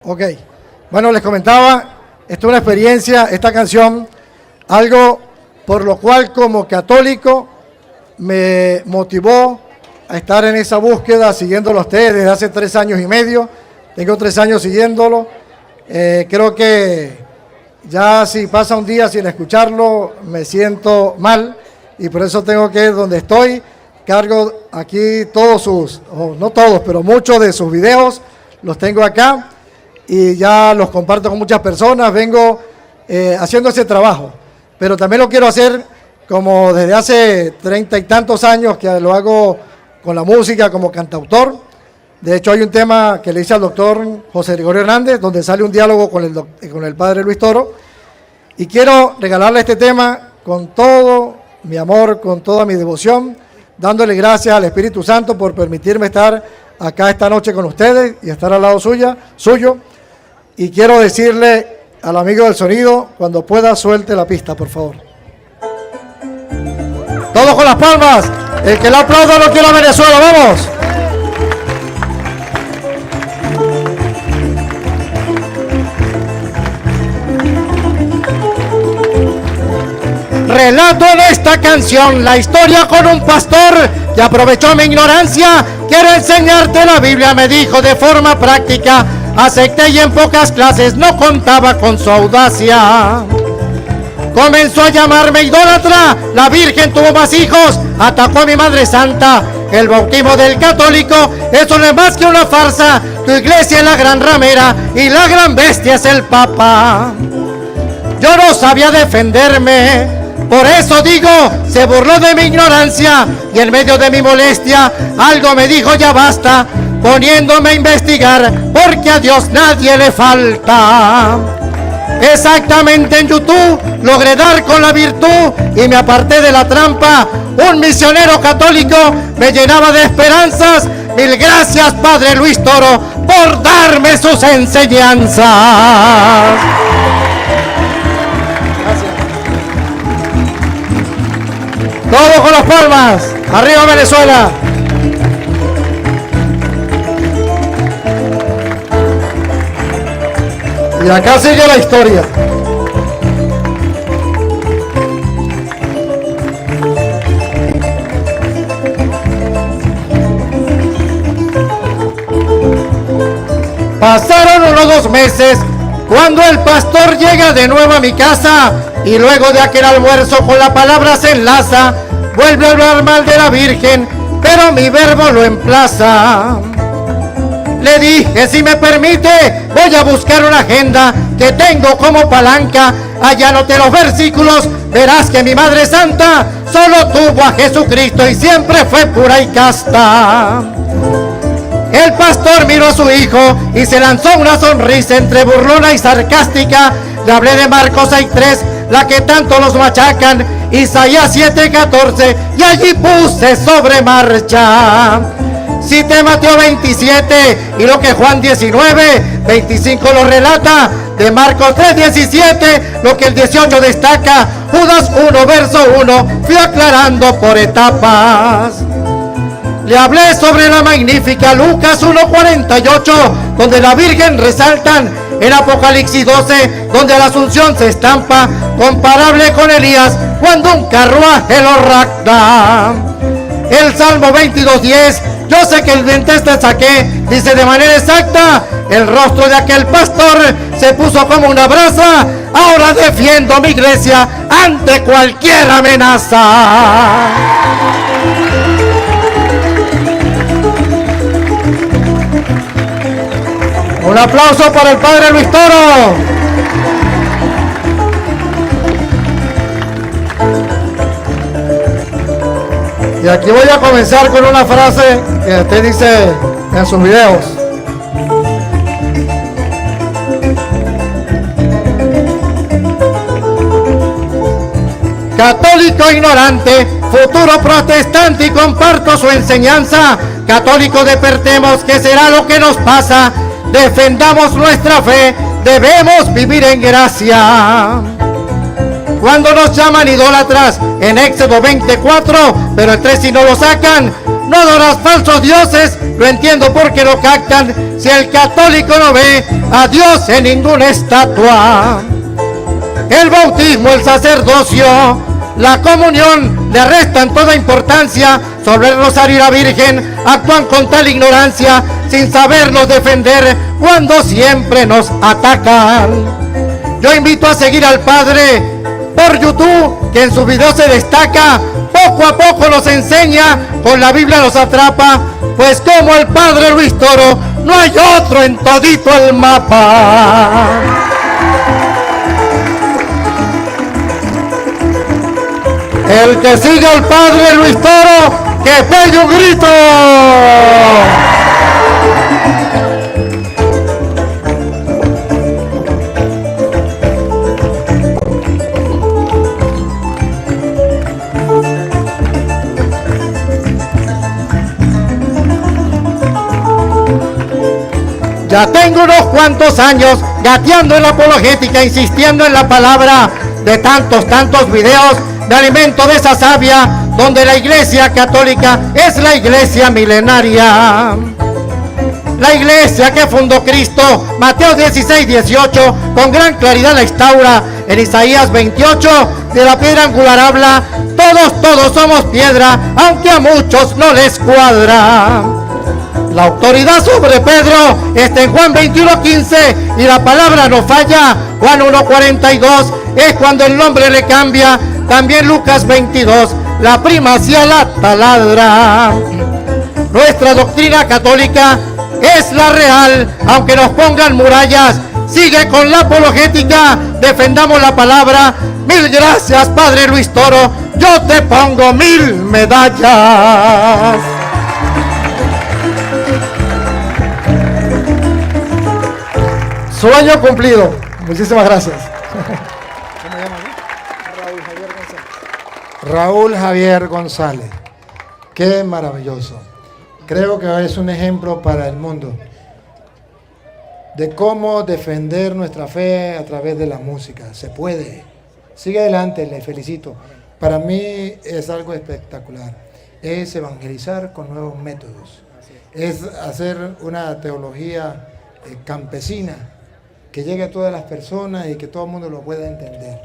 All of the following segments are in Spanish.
Ok, bueno, les comentaba, esta es una experiencia, esta canción, algo por lo cual como católico me motivó a estar en esa búsqueda, siguiéndolo a ustedes desde hace 3 años y medio, tengo 3 años siguiéndolo, creo que ya si pasa un día sin escucharlo me siento mal y por eso tengo que, donde estoy, cargo aquí todos sus, no todos, pero muchos de sus videos, los tengo acá y ya los comparto con muchas personas, vengo haciendo ese trabajo, pero también lo quiero hacer como desde hace 30 y tantos años que lo hago con la música como cantautor. De hecho hay un tema que le hice al doctor José Gregorio Hernández, donde sale un diálogo con el padre Luis Toro, y quiero regalarle este tema con todo mi amor, con toda mi devoción, dándole gracias al Espíritu Santo por permitirme estar acá esta noche con ustedes y estar al lado suyo. Y quiero decirle al amigo del sonido, cuando pueda, suelte la pista, por favor. Todos con las palmas. El que la aplauda no quiere a Venezuela, vamos. Relato en esta canción la historia con un pastor que aprovechó mi ignorancia. Quiero enseñarte la Biblia, me dijo de forma práctica. Acepté y en pocas clases no contaba con su audacia. Comenzó a llamarme idólatra, la Virgen tuvo más hijos, atacó a mi Madre Santa. El bautismo del católico, eso no es más que una farsa. Tu iglesia es la gran ramera y la gran bestia es el Papa. Yo no sabía defenderme, por eso digo, se burló de mi ignorancia y en medio de mi molestia algo me dijo ya basta, poniéndome a investigar porque a Dios nadie le falta. Exactamente en YouTube logré dar con la virtud y me aparté de la trampa. Un misionero católico me llenaba de esperanzas. Mil gracias, Padre Luis Toro, por darme sus enseñanzas. Todos con las palmas. Arriba Venezuela. Y acá sigue la historia. Pasaron unos 2 meses cuando el pastor llega de nuevo a mi casa y luego de aquel almuerzo con la palabra se enlaza, vuelve a hablar mal de la Virgen, pero mi verbo lo emplaza. Le dije, si me permite, voy a buscar una agenda que tengo como palanca. Allá anoté los versículos, verás que mi Madre Santa solo tuvo a Jesucristo y siempre fue pura y casta. El pastor miró a su hijo y se lanzó una sonrisa entre burlona y sarcástica. Le hablé de Marcos 6:3, la que tanto los machacan, Isaías 7:14, y allí puse sobre marcha. Cité Mateo 27 y lo que Juan 19:25 lo relata, de Marcos 3:17 lo que el 18 destaca, Judas 1 verso 1 fui aclarando por etapas. Le hablé sobre la magnífica Lucas 1:48 donde la Virgen resaltan, en Apocalipsis 12 donde la Asunción se estampa, comparable con Elías cuando un carruaje lo rapta. El Salmo 22:10, yo sé que el diente te saqué, dice de manera exacta, el rostro de aquel pastor se puso como una brasa, ahora defiendo mi iglesia ante cualquier amenaza. Un aplauso para el Padre Luis Toro. Y aquí voy a comenzar con una frase que usted dice en sus videos. Católico ignorante, futuro protestante y comparto su enseñanza. Católico despertemos, ¿qué será lo que nos pasa? Defendamos nuestra fe, debemos vivir en gracia. Cuando nos llaman idólatras en Éxodo 24, pero el 3 si no lo sacan, no adoras falsos dioses, lo entiendo porque lo captan. Si el católico no ve a Dios en ninguna estatua. El bautismo, el sacerdocio, la comunión le restan toda importancia. Sobre el rosario y la Virgen actúan con tal ignorancia, sin sabernos defender cuando siempre nos atacan. Yo invito a seguir al Padre por YouTube, que en sus videos se destaca. Poco a poco nos enseña, con la Biblia nos atrapa, pues como el Padre Luis Toro, no hay otro en todito el mapa. El que siga al Padre Luis Toro, que pegue un grito. Ya tengo unos cuantos años gateando en la apologética, insistiendo en la palabra. De tantos videos me alimento de esa savia, donde la Iglesia Católica es la iglesia milenaria. La iglesia que fundó Cristo, Mateo 16:18, con gran claridad la instaura. En Isaías 28, de la piedra angular habla. Todos somos piedra, aunque a muchos no les cuadra. La autoridad sobre Pedro está en Juan 21:15 y la palabra no falla. Juan 1:42 es cuando el nombre le cambia. También Lucas 22, la primacía la taladra. Nuestra doctrina católica es la real, aunque nos pongan murallas. Sigue con la apologética, defendamos la palabra. Mil gracias, Padre Luis Toro, yo te pongo 1000 medallas. Sueño cumplido. Muchísimas gracias. ¿Cómo llama? Raúl Javier González. Qué maravilloso. Creo que es un ejemplo para el mundo de cómo defender nuestra fe a través de la música. Se puede. Sigue adelante, le felicito. Para mí es algo espectacular. Es evangelizar con nuevos métodos. Es hacer una teología campesina que llegue a todas las personas y que todo el mundo lo pueda entender.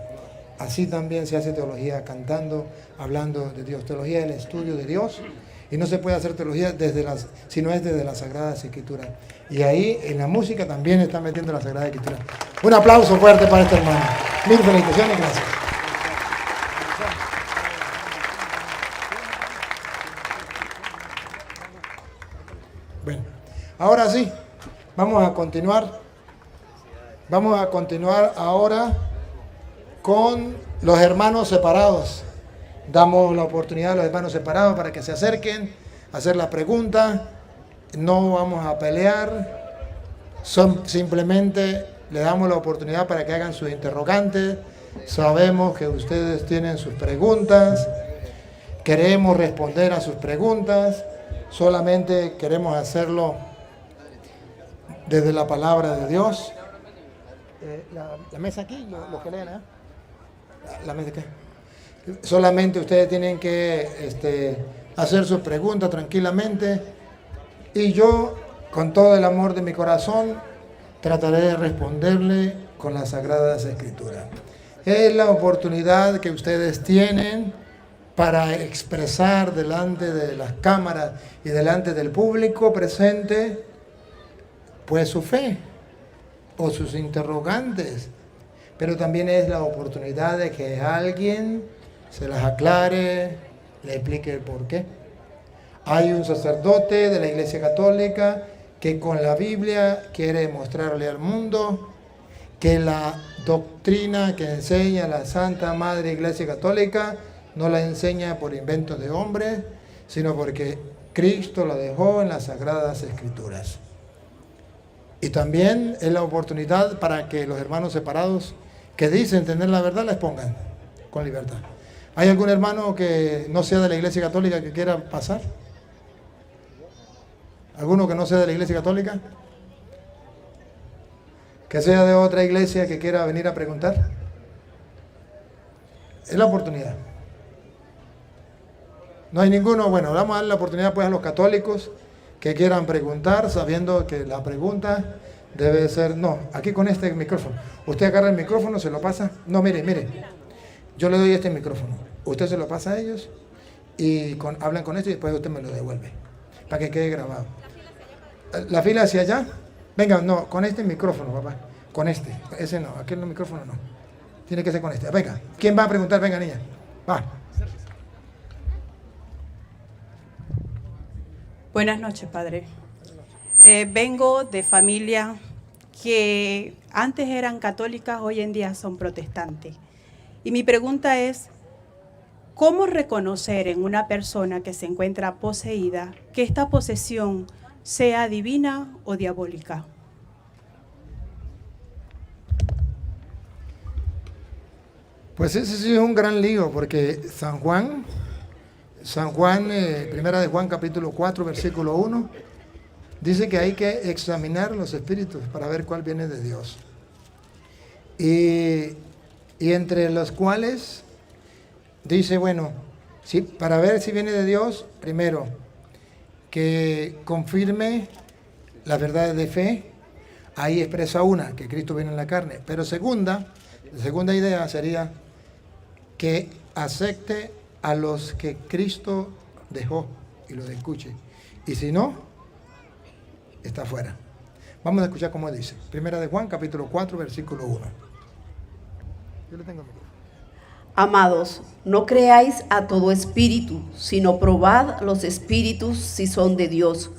Así también se hace teología cantando, hablando de Dios. Teología del estudio de Dios. Y no se puede hacer teología si no es desde las Sagradas Escrituras. Y ahí en la música también está metiendo la Sagrada Escritura. Un aplauso fuerte para este hermano. Mil felicitaciones, gracias. Bueno, ahora sí, vamos a continuar. Vamos a continuar ahora con los hermanos separados. Damos la oportunidad a los hermanos separados para que se acerquen a hacer la pregunta. No vamos a pelear, simplemente le damos la oportunidad para que hagan sus interrogantes. Sabemos que ustedes tienen sus preguntas, queremos responder a sus preguntas, solamente queremos hacerlo desde la palabra de Dios. La mesa aquí, los que leen, ¿eh? La mesa aquí. Solamente ustedes tienen que hacer sus preguntas tranquilamente y yo, con todo el amor de mi corazón, trataré de responderle con las Sagradas Escrituras. Es la oportunidad que ustedes tienen para expresar delante de las cámaras y delante del público presente, pues su fe o sus interrogantes, pero también es la oportunidad de que alguien se las aclare, le explique el por qué. Hay un sacerdote de la Iglesia Católica que con la Biblia quiere mostrarle al mundo que la doctrina que enseña la Santa Madre Iglesia Católica no la enseña por inventos de hombres, sino porque Cristo la dejó en las Sagradas Escrituras. Y también es la oportunidad para que los hermanos separados que dicen tener la verdad la expongan con libertad. ¿Hay algún hermano que no sea de la Iglesia Católica que quiera pasar? ¿Alguno que no sea de la Iglesia Católica? ¿Que sea de otra iglesia que quiera venir a preguntar? Es la oportunidad. No hay ninguno. Bueno, vamos a dar la oportunidad pues a los católicos que quieran preguntar, sabiendo que la pregunta debe ser, no, aquí con este micrófono. Usted agarra el micrófono, se lo pasa. No, mire, yo le doy este micrófono. Usted se lo pasa a ellos y hablan con esto y después usted me lo devuelve, para que quede grabado. ¿La fila hacia allá? Venga, no, con este micrófono, papá. Con este, ese no, aquel micrófono no. Tiene que ser con este. Venga, ¿quién va a preguntar? Venga, niña. Va. Buenas noches, padre. Vengo de familia que antes eran católicas, hoy en día son protestantes. Y mi pregunta es, ¿cómo reconocer en una persona que se encuentra poseída que esta posesión sea divina o diabólica? Pues ese sí es un gran lío, porque San Juan, primera de Juan capítulo 4, versículo 1, dice que hay que examinar los espíritus para ver cuál viene de Dios. Y entre los cuales dice, bueno, sí, para ver si viene de Dios, primero, que confirme las verdades de fe. Ahí expresa una, que Cristo viene en la carne. Pero segunda idea sería que acepte a los que Cristo dejó y los escuche. Y si no, está fuera. Vamos a escuchar cómo dice. Primera de Juan, capítulo 4, versículo 1. Yo le tengo. Amados, no creáis a todo espíritu, sino probad los espíritus si son de Dios.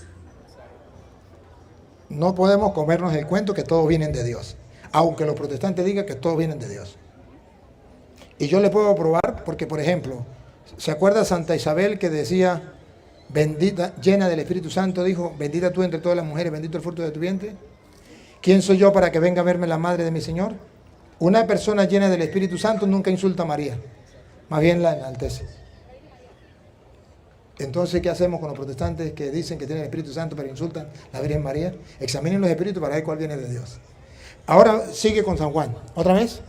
No podemos comernos el cuento que todos vienen de Dios, aunque los protestantes digan que todos vienen de Dios. Y yo le puedo probar porque, por ejemplo, ¿se acuerda Santa Isabel que decía, bendita, llena del Espíritu Santo, dijo, bendita tú entre todas las mujeres, bendito el fruto de tu vientre? ¿Quién soy yo para que venga a verme la madre de mi Señor? Una persona llena del Espíritu Santo nunca insulta a María, más bien la enaltece. Entonces, ¿qué hacemos con los protestantes que dicen que tienen el Espíritu Santo pero insultan a la Virgen María? Examinen los espíritus para ver cuál viene de Dios. Ahora sigue con San Juan. ¿Otra vez?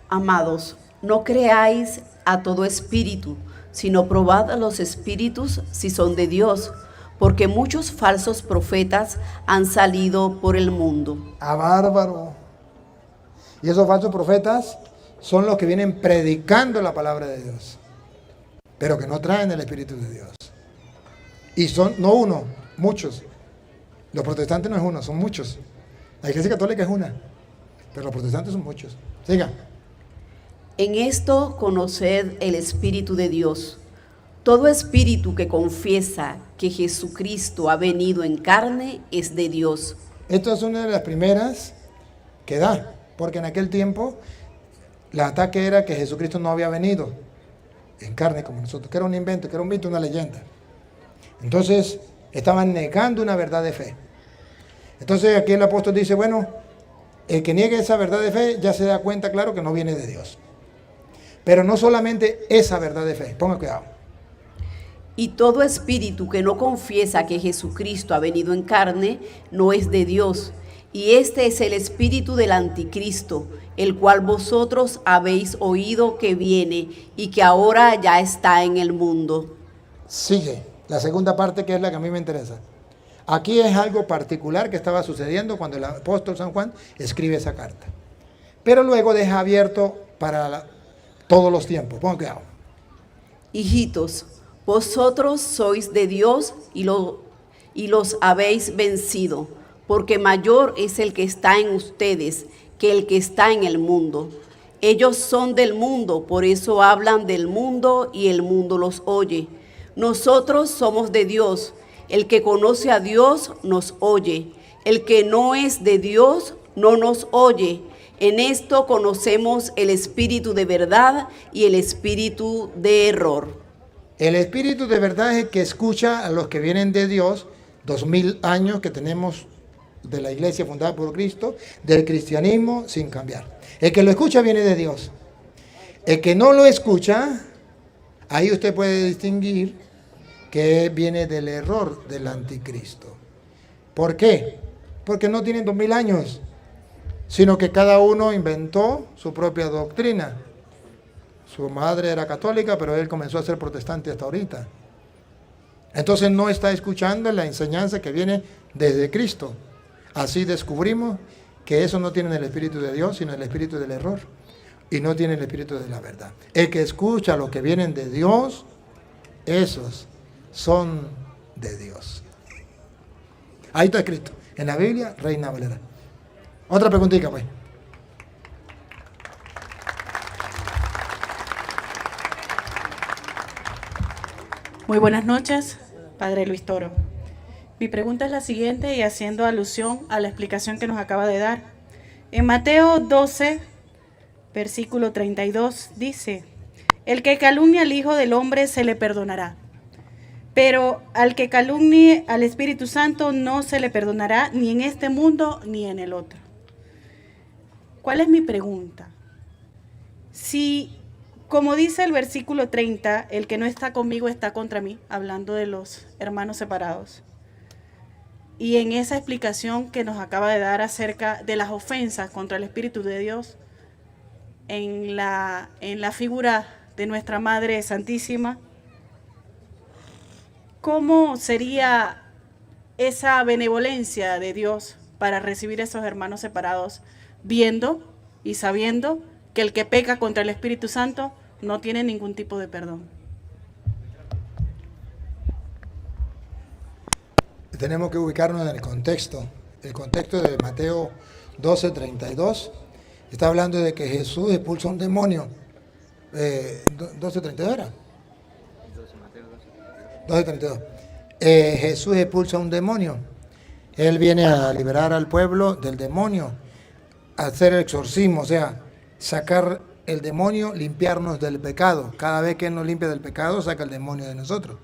Amados, no creáis a todo espíritu, sino probad los espíritus si son de Dios, porque muchos falsos profetas han salido por el mundo. ¡Ah, bárbaro! Y esos falsos profetas son los que vienen predicando la palabra de Dios, pero que no traen el Espíritu de Dios. Y son, no uno, muchos. Los protestantes no es uno, son muchos. La Iglesia Católica es una, pero los protestantes son muchos. Siga. En esto conoced el Espíritu de Dios. Todo espíritu que confiesa que Jesucristo ha venido en carne es de Dios. Esto es una de las primeras que da, porque en aquel tiempo el ataque era que Jesucristo no había venido en carne como nosotros, que era un invento, que era un mito, una leyenda. Entonces estaban negando una verdad de fe. Entonces aquí el apóstol dice, bueno, el que niegue esa verdad de fe ya se da cuenta, claro, que no viene de Dios. Pero no solamente esa verdad de fe, ponga cuidado. Y todo espíritu que no confiesa que Jesucristo ha venido en carne no es de Dios. Y este es el espíritu del anticristo, el cual vosotros habéis oído que viene y que ahora ya está en el mundo. Sigue la segunda parte, que es la que a mí me interesa. Aquí es algo particular que estaba sucediendo cuando el apóstol San Juan escribe esa carta. Pero luego deja abierto para todos los tiempos. Pongan cuidado. Hijitos, vosotros sois de Dios y los habéis vencido, porque mayor es el que está en ustedes que el que está en el mundo. Ellos son del mundo, por eso hablan del mundo y el mundo los oye. Nosotros somos de Dios. El que conoce a Dios nos oye. El que no es de Dios no nos oye. En esto conocemos el espíritu de verdad y el espíritu de error. El espíritu de verdad es el que escucha a los que vienen de Dios, 2000 años que tenemos de la iglesia fundada por Cristo, del cristianismo sin cambiar. El que lo escucha viene de Dios. El que no lo escucha, ahí usted puede distinguir que viene del error del anticristo. ¿Por qué? Porque no tienen 2000 años, sino que cada uno inventó su propia doctrina, Su madre era católica, pero él comenzó a ser protestante hasta ahorita. Entonces no está escuchando la enseñanza que viene desde Cristo. Así descubrimos que eso no tiene el Espíritu de Dios, sino el Espíritu del error. Y no tiene el Espíritu de la verdad. El que escucha lo que vienen de Dios, esos son de Dios. Ahí está escrito. En la Biblia, Reina Valera. Otra preguntita, pues. Muy buenas noches, Padre Luis Toro. Mi pregunta es la siguiente y haciendo alusión a la explicación que nos acaba de dar. En Mateo 12, versículo 32, dice: el que calumnia al Hijo del Hombre se le perdonará, pero al que calumnie al Espíritu Santo no se le perdonará ni en este mundo ni en el otro. ¿Cuál es mi pregunta? Si, como dice el versículo 30, el que no está conmigo está contra mí, hablando de los hermanos separados, y en esa explicación que nos acaba de dar acerca de las ofensas contra el Espíritu de Dios, en la figura de nuestra Madre Santísima, ¿cómo sería esa benevolencia de Dios para recibir a esos hermanos separados, viendo y sabiendo que el que peca contra el Espíritu Santo no tiene ningún tipo de perdón? Tenemos que ubicarnos en el contexto de Mateo 12, 32. Está hablando de que Jesús expulsa un demonio. 12:32 era. 12:32. Jesús expulsa un demonio. Él viene a liberar al pueblo del demonio, a hacer el exorcismo, o sea, sacar el demonio, limpiarnos del pecado. Cada vez que Él nos limpia del pecado, saca el demonio de nosotros.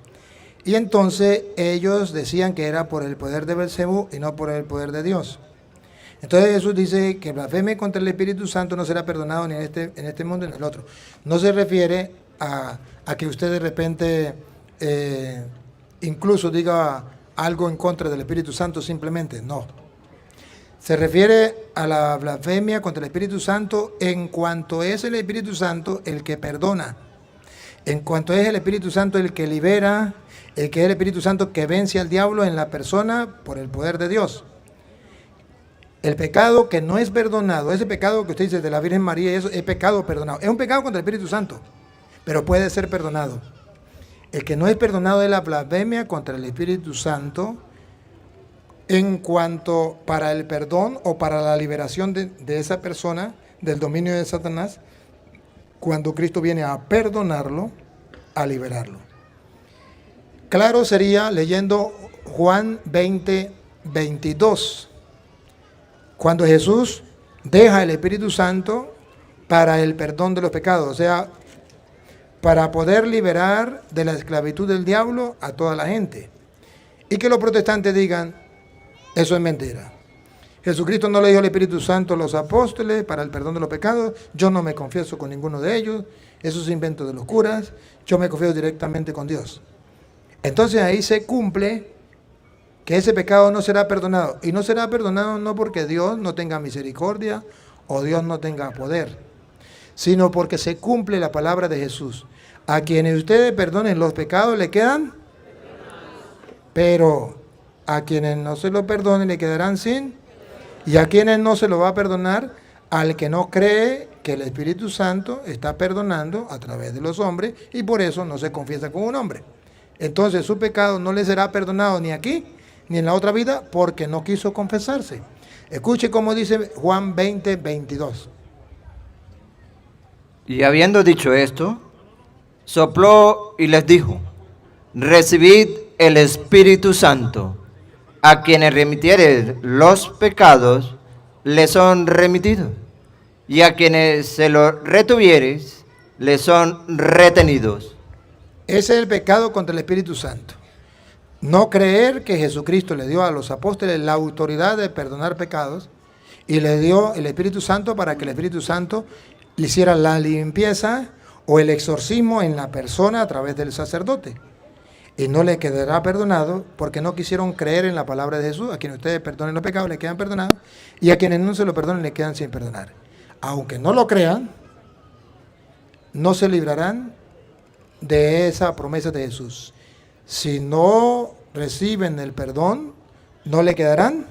Y entonces ellos decían que era por el poder de Belcebú y no por el poder de Dios. Entonces Jesús dice que blasfeme contra el Espíritu Santo no será perdonado ni en este mundo ni en el otro. No se refiere a que usted de repente incluso diga algo en contra del Espíritu Santo simplemente, no. Se refiere a la blasfemia contra el Espíritu Santo en cuanto es el Espíritu Santo el que perdona, en cuanto es el Espíritu Santo el que libera, el que es el Espíritu Santo que vence al diablo en la persona por el poder de Dios. El pecado que no es perdonado, ese pecado que usted dice de la Virgen María, eso es pecado perdonado. Es un pecado contra el Espíritu Santo, pero puede ser perdonado. El que no es perdonado es la blasfemia contra el Espíritu Santo en cuanto para el perdón o para la liberación de esa persona del dominio de Satanás, cuando Cristo viene a perdonarlo, a liberarlo. Claro sería leyendo Juan 20, 22. Cuando Jesús deja el Espíritu Santo para el perdón de los pecados, o sea, para poder liberar de la esclavitud del diablo a toda la gente. Y que los protestantes digan, eso es mentira. Jesucristo no le dio el Espíritu Santo a los apóstoles para el perdón de los pecados, yo no me confieso con ninguno de ellos, eso es invento de los curas, yo me confieso directamente con Dios. Entonces ahí se cumple que ese pecado no será perdonado. Y no será perdonado no porque Dios no tenga misericordia o Dios no tenga poder, sino porque se cumple la palabra de Jesús. A quienes ustedes perdonen los pecados le quedan, pero a quienes no se lo perdonen le quedarán sin, y a quienes no se lo va a perdonar, al que no cree que el Espíritu Santo está perdonando a través de los hombres y por eso no se confiesa con un hombre. Entonces su pecado no le será perdonado ni aquí ni en la otra vida porque no quiso confesarse. Escuche cómo dice Juan 20, 22. Y habiendo dicho esto, sopló y les dijo, recibid el Espíritu Santo. A quienes remitiere los pecados, les son remitidos, y a quienes se los retuvieres, les son retenidos. Ese es el pecado contra el Espíritu Santo. No creer que Jesucristo le dio a los apóstoles la autoridad de perdonar pecados y le dio el Espíritu Santo para que el Espíritu Santo le hiciera la limpieza o el exorcismo en la persona a través del sacerdote. Y no le quedará perdonado porque no quisieron creer en la palabra de Jesús. A quienes ustedes perdonen los pecados le quedan perdonados y a quienes no se lo perdonen le quedan sin perdonar. Aunque no lo crean, no se librarán de esa promesa de Jesús. Si no reciben el perdón, no le quedarán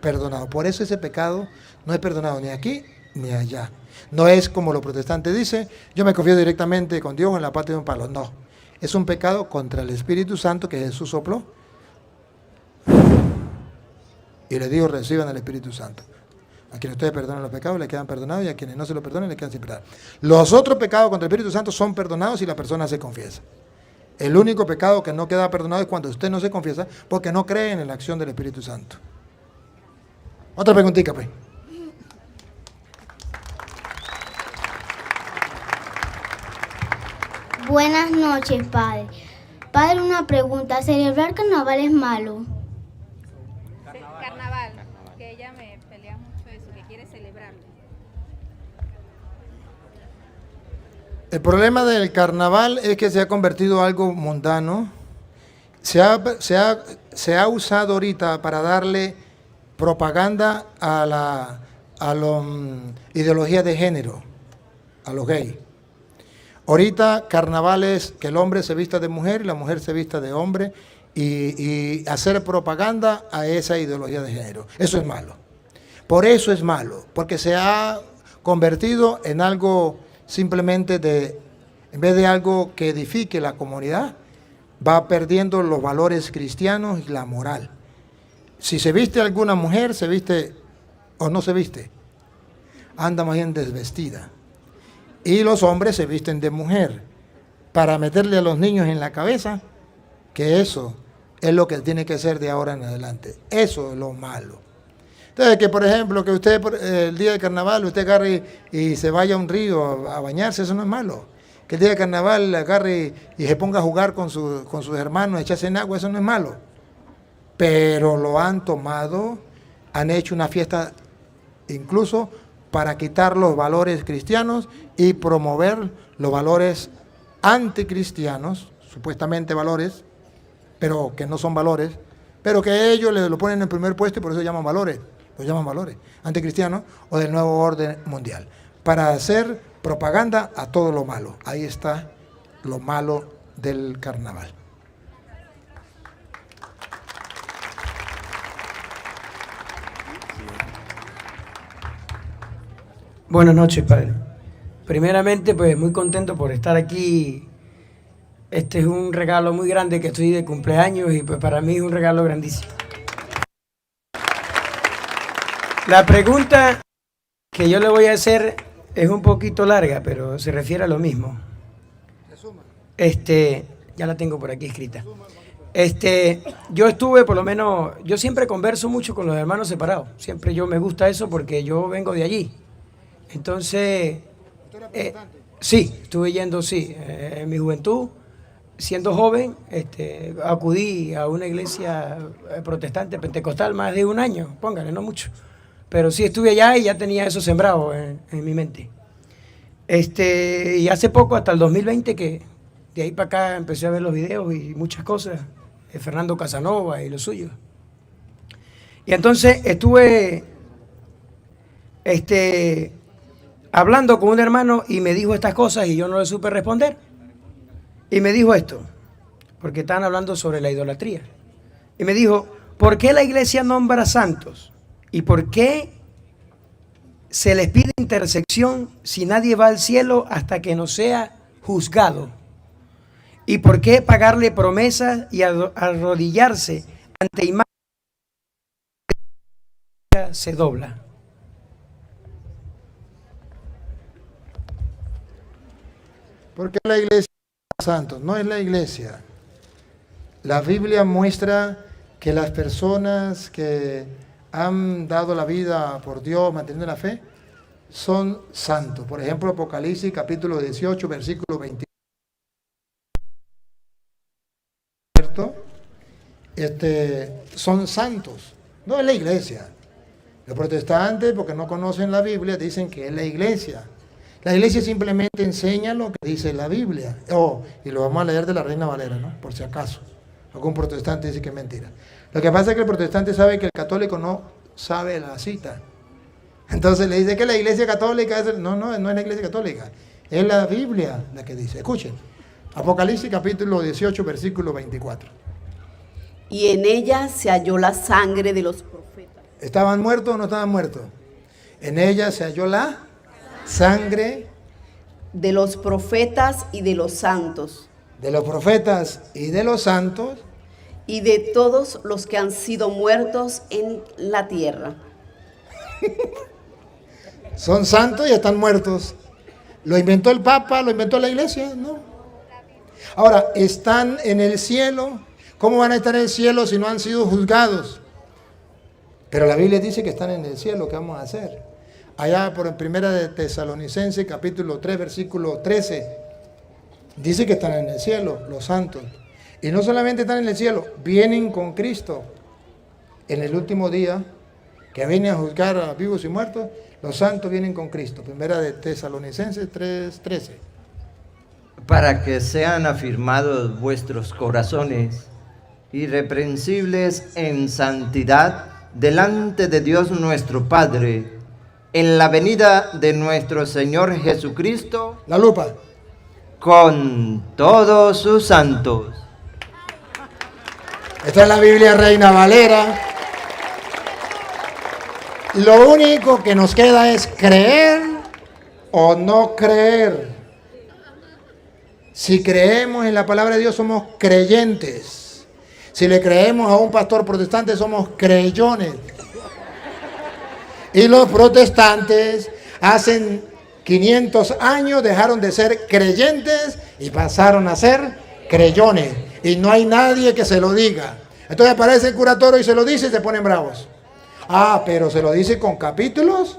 perdonados. Por eso ese pecado no es perdonado ni aquí ni allá. No es como los protestantes dicen, yo me confío directamente con Dios en la parte de un palo. No, es un pecado contra el Espíritu Santo que Jesús sopló. Y le digo, reciban el Espíritu Santo. A quienes ustedes perdonan los pecados, le quedan perdonados, y a quienes no se lo perdonen, le quedan sin perdonar. Los otros pecados contra el Espíritu Santo son perdonados si la persona se confiesa. El único pecado que no queda perdonado es cuando usted no se confiesa, porque no cree en la acción del Espíritu Santo. Otra preguntita, pues. Buenas noches, padre. Padre, una pregunta. ¿Celebrar carnaval es malo? Carnaval, que ella me pelea mucho eso, que quiere celebrarlo. El problema del carnaval es que se ha convertido en algo mundano. Se ha usado ahorita para darle propaganda a la ideología de género, a los gays. Ahorita carnaval es que el hombre se vista de mujer y la mujer se vista de hombre, y hacer propaganda a esa ideología de género. Eso es malo. Por eso es malo, porque se ha convertido en algo simplemente en vez de algo que edifique la comunidad, va perdiendo los valores cristianos y la moral. Si se viste alguna mujer, se viste o no se viste, anda más bien desvestida. Y los hombres se visten de mujer para meterle a los niños en la cabeza que eso es lo que tiene que ser de ahora en adelante. Eso es lo malo. Entonces, que por ejemplo, que usted el día de carnaval usted agarre y se vaya a un río a bañarse, eso no es malo. Que el día de carnaval agarre y se ponga a jugar con sus hermanos, echarse en agua, eso no es malo. Pero lo han tomado, han hecho una fiesta incluso para quitar los valores cristianos y promover los valores anticristianos, supuestamente valores, pero que no son valores, pero que ellos lo ponen en primer puesto y por eso lo llaman valores anticristianos o del nuevo orden mundial, para hacer propaganda a todo lo malo. Ahí está lo malo del carnaval. Buenas noches, padre. Primeramente, pues muy contento por estar aquí. Este es un regalo muy grande, que estoy de cumpleaños, y pues para mí es un regalo grandísimo. La pregunta que yo le voy a hacer es un poquito larga, pero se refiere a lo mismo. Ya la tengo por aquí escrita. Yo estuve, por lo menos, yo siempre converso mucho con los hermanos separados. Siempre me gusta eso porque yo vengo de allí. Entonces, sí, estuve yendo, sí, en mi juventud, siendo joven, acudí a una iglesia protestante pentecostal más de un año, póngale, no mucho. Pero sí estuve allá y ya tenía eso sembrado en mi mente. Y hace poco, hasta el 2020, que de ahí para acá empecé a ver los videos y muchas cosas, Fernando Casanova y lo suyo. Y entonces estuve hablando con un hermano y me dijo estas cosas y yo no le supe responder. Y me dijo esto, porque estaban hablando sobre la idolatría. Y me dijo, ¿por qué la iglesia nombra santos? ¿Y por qué se les pide intersección si nadie va al cielo hasta que no sea juzgado? ¿Y por qué pagarle promesas y arrodillarse ante imágenes se dobla? Porque la iglesia es santos, no es la iglesia. La Biblia muestra que las personas que han dado la vida por Dios, manteniendo la fe, son santos. Por ejemplo, Apocalipsis capítulo 18, versículo 21. Son santos, no es la iglesia. Los protestantes, porque no conocen la Biblia, dicen que es la iglesia. La iglesia simplemente enseña lo que dice la Biblia. Y lo vamos a leer de la Reina Valera, ¿no? Por si acaso. Algún protestante dice que es mentira. Lo que pasa es que el protestante sabe que el católico no sabe la cita. Entonces le dice que la iglesia católica es... No es la iglesia católica. Es la Biblia la que dice. Escuchen. Apocalipsis capítulo 18, versículo 24. Y en ella se halló la sangre de los profetas. ¿Estaban muertos o no estaban muertos? En ella se halló la sangre De los profetas y de los santos, de los profetas y de los santos. y de todos los que han sido muertos en la tierra. Son santos y están muertos. ¿Lo inventó el Papa? ¿Lo inventó la iglesia? No. Ahora, están en el cielo. ¿Cómo van a estar en el cielo si no han sido juzgados? Pero la Biblia dice que están en el cielo. ¿Qué vamos a hacer? Allá por en Primera de Tesalonicenses, capítulo 3, versículo 13, dice que están en el cielo, los santos. Y no solamente están en el cielo, vienen con Cristo en el último día, que viene a juzgar a vivos y muertos. Los santos vienen con Cristo. Primera de Tesalonicenses 3, 13. Para que sean afirmados vuestros corazones, irreprensibles en santidad, delante de Dios nuestro Padre, en la venida de nuestro Señor Jesucristo, La lupa. con todos sus santos. Esta es la Biblia Reina Valera. Lo único que nos queda es creer o no creer. Si creemos en la palabra de Dios, somos creyentes. Si le creemos a un pastor protestante, somos creyentes. Y los protestantes hace 500 años dejaron de ser creyentes y pasaron a ser creyones. Y no hay nadie que se lo diga. Entonces aparece el curatorio y se lo dice y se ponen bravos. Ah, pero se lo dice con capítulos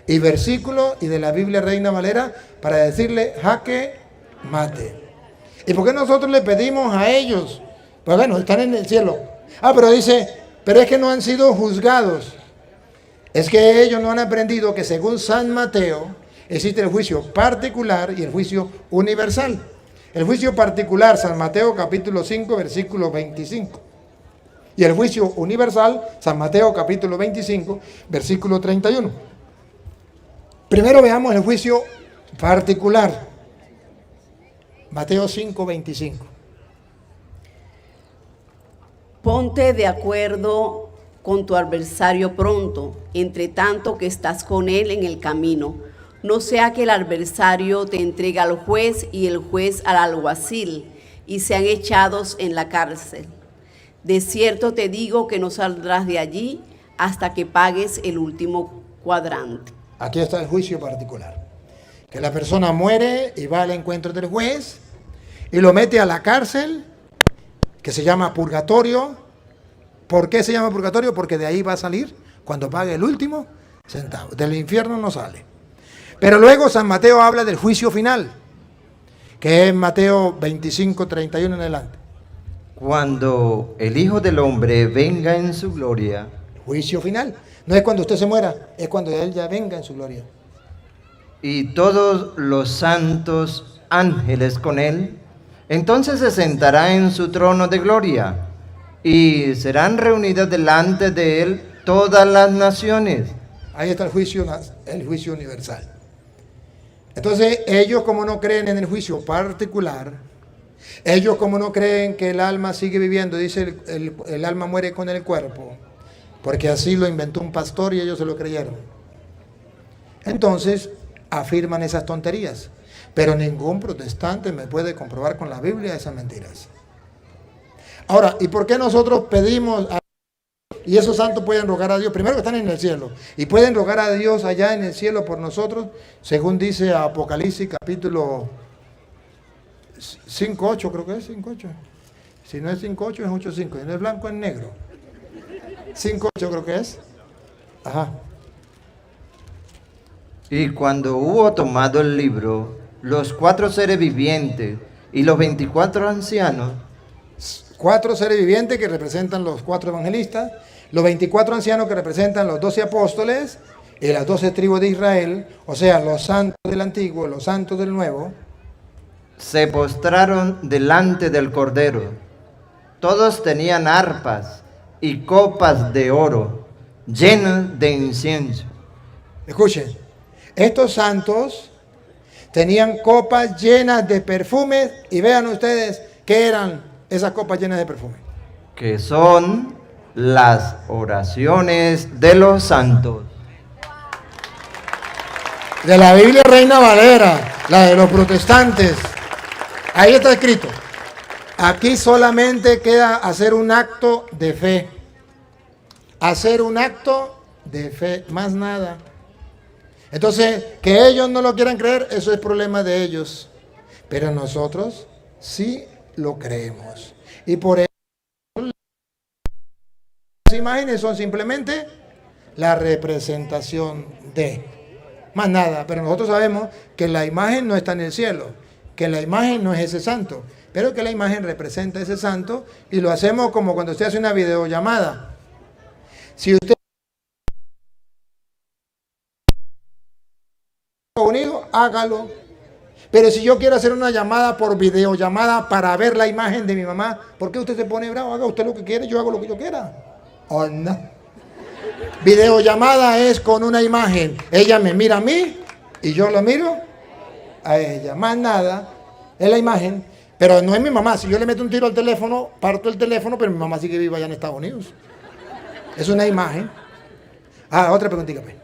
y versículos y de la Biblia Reina Valera para decirle jaque mate. ¿Y por qué nosotros le pedimos a ellos? Pues bueno, están en el cielo. Ah, pero dice, pero es que no han sido juzgados. Es que ellos no han aprendido que según San Mateo existe el juicio particular y el juicio universal. El juicio particular, San Mateo capítulo 5, versículo 25. Y el juicio universal, San Mateo capítulo 25, versículo 31. Primero veamos el juicio particular. Mateo 5, 25. Ponte de acuerdo con tu adversario pronto, entre tanto que estás con él en el camino. No sea que el adversario te entregue al juez y el juez al alguacil, y sean echados en la cárcel. De cierto te digo que no saldrás de allí hasta que pagues el último cuadrante. Aquí está el juicio particular. Que la persona muere y va al encuentro del juez y lo mete a la cárcel, que se llama purgatorio. ¿Por qué se llama purgatorio? Porque de ahí va a salir cuando pague el último centavo. Del infierno no sale. Pero luego San Mateo habla del juicio final, que es Mateo 25, 31 en adelante. Cuando el Hijo del Hombre venga en su gloria, Juicio final. No es cuando usted se muera, es cuando Él ya venga en su gloria. y todos los santos ángeles con él, entonces se sentará en su trono de gloria, y serán reunidas delante de él todas las naciones. Ahí está el juicio universal. Entonces, ellos como no creen en el juicio particular, ellos como no creen que el alma sigue viviendo, dice el alma muere con el cuerpo, porque así lo inventó un pastor y ellos se lo creyeron. Entonces, afirman esas tonterías. Pero ningún protestante me puede comprobar con la Biblia esas mentiras. Ahora, ¿y por qué nosotros pedimos y esos santos pueden rogar a Dios? Primero que están en el cielo. Y pueden rogar a Dios allá en el cielo por nosotros, según dice Apocalipsis capítulo 5.8, creo que es 5.8. Si no es 5.8 es 8.5. Si no es blanco es negro. 5.8 creo que es. Ajá. Y cuando hubo tomado el libro, los 4 seres vivientes y los 24 ancianos, 4 seres vivientes que representan los 4 evangelistas, los 24 ancianos que representan los 12 apóstoles y las 12 tribus de Israel, o sea, los santos del Antiguo, los santos del Nuevo, se postraron delante del Cordero. Todos tenían arpas y copas de oro llenas de incienso. escuchen, estos santos Tenían copas llenas de perfumes y vean ustedes qué eran esas copas llenas de perfume. Que son las oraciones de los santos. De la Biblia Reina Valera, la de los protestantes. Ahí está escrito. Aquí solamente queda hacer un acto de fe. Hacer un acto de fe, más nada. Entonces, que ellos no lo quieran creer, eso es problema de ellos. Pero nosotros sí lo creemos. Y por eso las imágenes son simplemente la representación de, más nada. Pero nosotros sabemos que la imagen no está en el cielo, que la imagen no es ese santo, pero que la imagen representa ese santo, y lo hacemos como cuando usted hace una videollamada. Si usted unido, hágalo. Pero si yo quiero hacer una llamada por videollamada para ver la imagen de mi mamá, ¿por qué usted se pone bravo? Haga usted lo que quiere, yo hago lo que yo quiera. ¿O no? Videollamada es con una imagen. Ella me mira a mí y yo la miro a ella. Más nada, es la imagen. Pero no es mi mamá. Si yo le meto un tiro al teléfono, parto el teléfono, pero mi mamá sigue viva allá en Estados Unidos. Es una imagen. Otra preguntita, pues.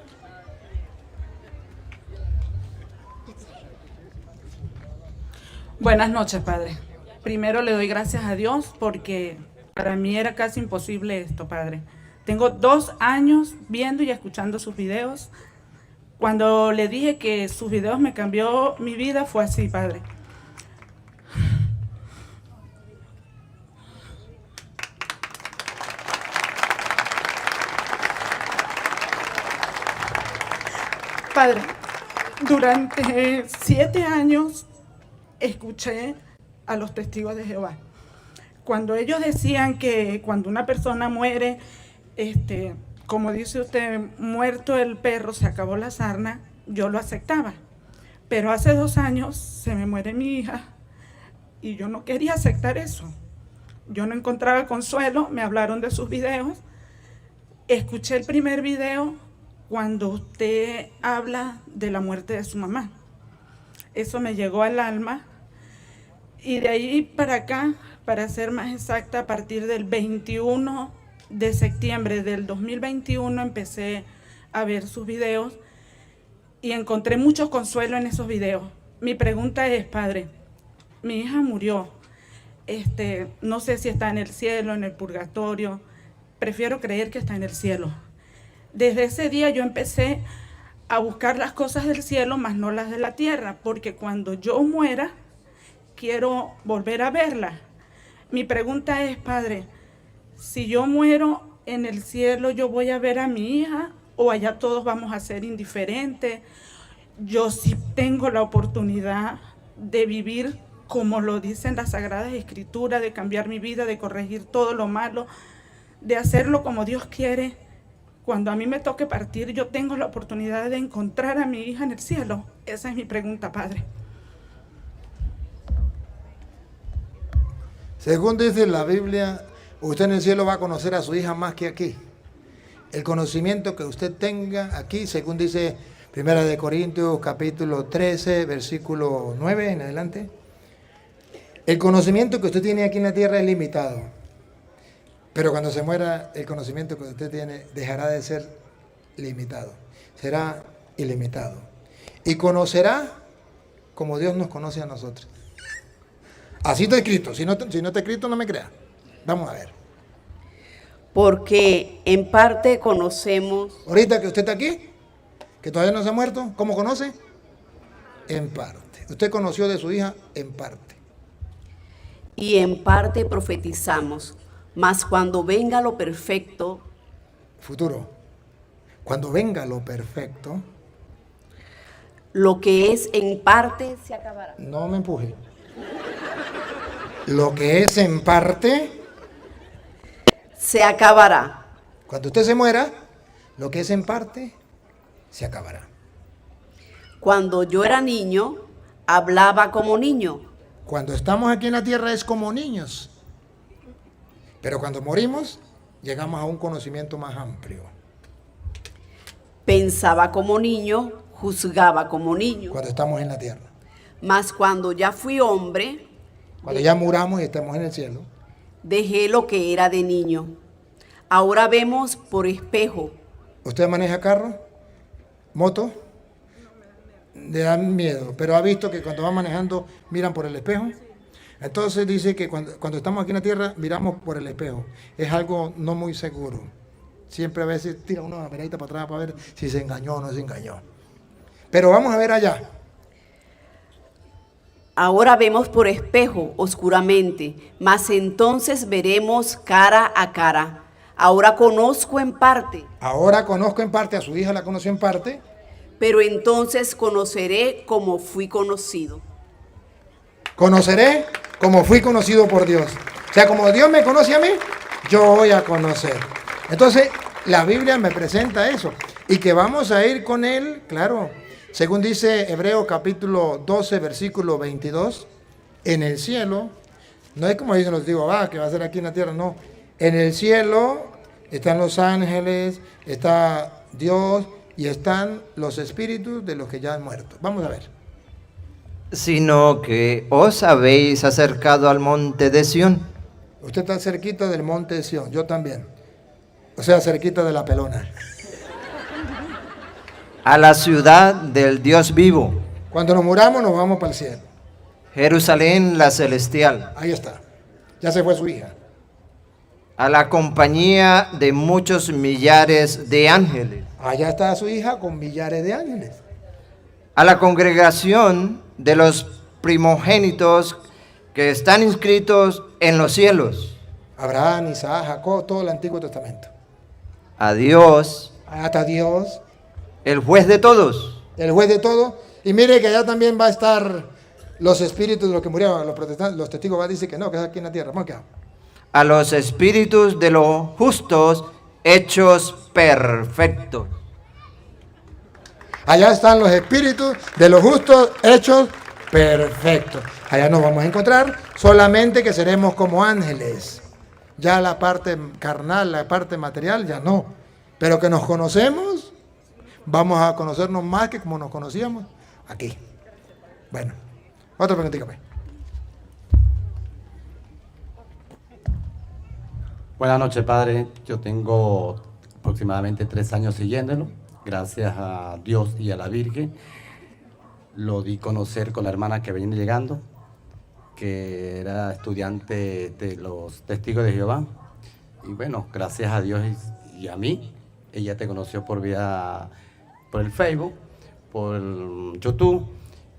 Buenas noches, Padre. Primero le doy gracias a Dios porque para mí era casi imposible esto, Padre. Tengo 2 años viendo y escuchando sus videos. Cuando le dije que sus videos me cambió mi vida, fue así, Padre. Padre, durante 7 años escuché a los testigos de Jehová. Cuando ellos decían que cuando una persona muere, como dice usted, muerto el perro, se acabó la sarna, yo lo aceptaba. Pero hace 2 años se me muere mi hija y yo no quería aceptar eso. Yo no encontraba consuelo, me hablaron de sus videos. Escuché el primer video cuando usted habla de la muerte de su mamá. Eso me llegó al alma. Y de ahí para acá, para ser más exacta, a partir del 21 de septiembre del 2021 empecé a ver sus videos y encontré mucho consuelo en esos videos. Mi pregunta es, Padre, mi hija murió. No sé si está en el cielo, en el purgatorio. Prefiero creer que está en el cielo. Desde ese día yo empecé a buscar las cosas del cielo, más no las de la tierra, porque cuando yo muera, quiero volver a verla. Mi pregunta es, Padre, si yo muero en el cielo, ¿yo voy a ver a mi hija o allá todos vamos a ser indiferentes? Yo sí tengo la oportunidad de vivir como lo dicen las Sagradas Escrituras, de cambiar mi vida, de corregir todo lo malo, de hacerlo como Dios quiere. Cuando a mí me toque partir, yo tengo la oportunidad de encontrar a mi hija en el cielo. Esa es mi pregunta, Padre. Según dice la Biblia, usted en el cielo va a conocer a su hija más que aquí. El conocimiento que usted tenga aquí, según dice 1 Corintios capítulo 13, versículo 9 en adelante. El conocimiento que usted tiene aquí en la tierra es limitado. Pero cuando se muera, el conocimiento que usted tiene dejará de ser limitado. Será ilimitado. Y conocerá como Dios nos conoce a nosotros. Así está escrito. Si no está escrito, no me crea. Vamos a ver. Porque en parte conocemos. Ahorita que usted está aquí, que todavía no se ha muerto, ¿cómo conoce? En parte. Usted conoció de su hija en parte. Y en parte profetizamos. Mas cuando venga lo perfecto. Futuro. Cuando venga lo perfecto. Lo que es en parte se acabará. No me empuje. Lo que es en parte se acabará. Cuando usted se muera, lo que es en parte se acabará. Cuando yo era niño, hablaba como niño. Cuando estamos aquí en la tierra es como niños. Pero cuando morimos, llegamos a un conocimiento más amplio. Pensaba como niño, juzgaba como niño. Cuando estamos en la tierra. Mas cuando ya fui hombre, Cuando ya muramos y estemos en el cielo, dejé lo que era de niño. Ahora vemos por espejo. ¿usted maneja carro? ¿Moto? Le dan miedo, pero ha visto que cuando va manejando miran por el espejo. Entonces dice que cuando estamos aquí en la tierra miramos por el espejo. Es algo no muy seguro. Siempre a veces tira una miradita para atrás para ver si se engañó o no se engañó. Pero vamos a ver allá. Ahora vemos por espejo oscuramente, mas entonces veremos cara a cara. Ahora conozco en parte, Ahora conozco en parte, a su hija la conoció en parte. pero entonces conoceré como fui conocido. Conoceré como fui conocido por Dios. O sea, como Dios me conoce a mí, yo voy a conocer. Entonces, la Biblia me presenta eso. Y que vamos a ir con Él, claro. Según dice Hebreos capítulo 12, versículo 22, en el cielo, no es como dicen los digo, que va a ser aquí en la tierra, no. En el cielo están los ángeles, está Dios y están los espíritus de los que ya han muerto. Vamos a ver. Sino que os habéis acercado al monte de Sión, Usted está cerquita del monte de Sión, yo también. O sea, cerquita de la pelona. a la ciudad del Dios vivo, Cuando nos muramos nos vamos para el cielo. Jerusalén la celestial, Ahí está. Ya se fue su hija. a la compañía de muchos millares de ángeles, Allá está su hija con millares de ángeles. a la congregación de los primogénitos que están inscritos en los cielos, Abraham, Isaac, Jacob, todo el Antiguo Testamento. a Dios, Hasta Dios, el juez de todos, el juez de todo. Y mire que allá también va a estar los espíritus de los que murieron, los protestantes, los testigos dicen que no, que es aquí en la tierra. Vamos acá. a los espíritus de los justos hechos perfectos. Allá están los espíritus de los justos hechos perfectos. Allá nos vamos a encontrar, solamente que seremos como ángeles. Ya la parte carnal, la parte material, ya no. Pero que nos conocemos, vamos a conocernos más que como nos conocíamos aquí. Bueno, otra preguntita. Buenas noches, padre. Yo tengo aproximadamente 3 años siguiéndolo. Gracias a Dios y a la Virgen. Lo di a conocer con la hermana que venía llegando, que era estudiante de los Testigos de Jehová. Y bueno, gracias a Dios y a mí, ella te conoció por el Facebook, por YouTube.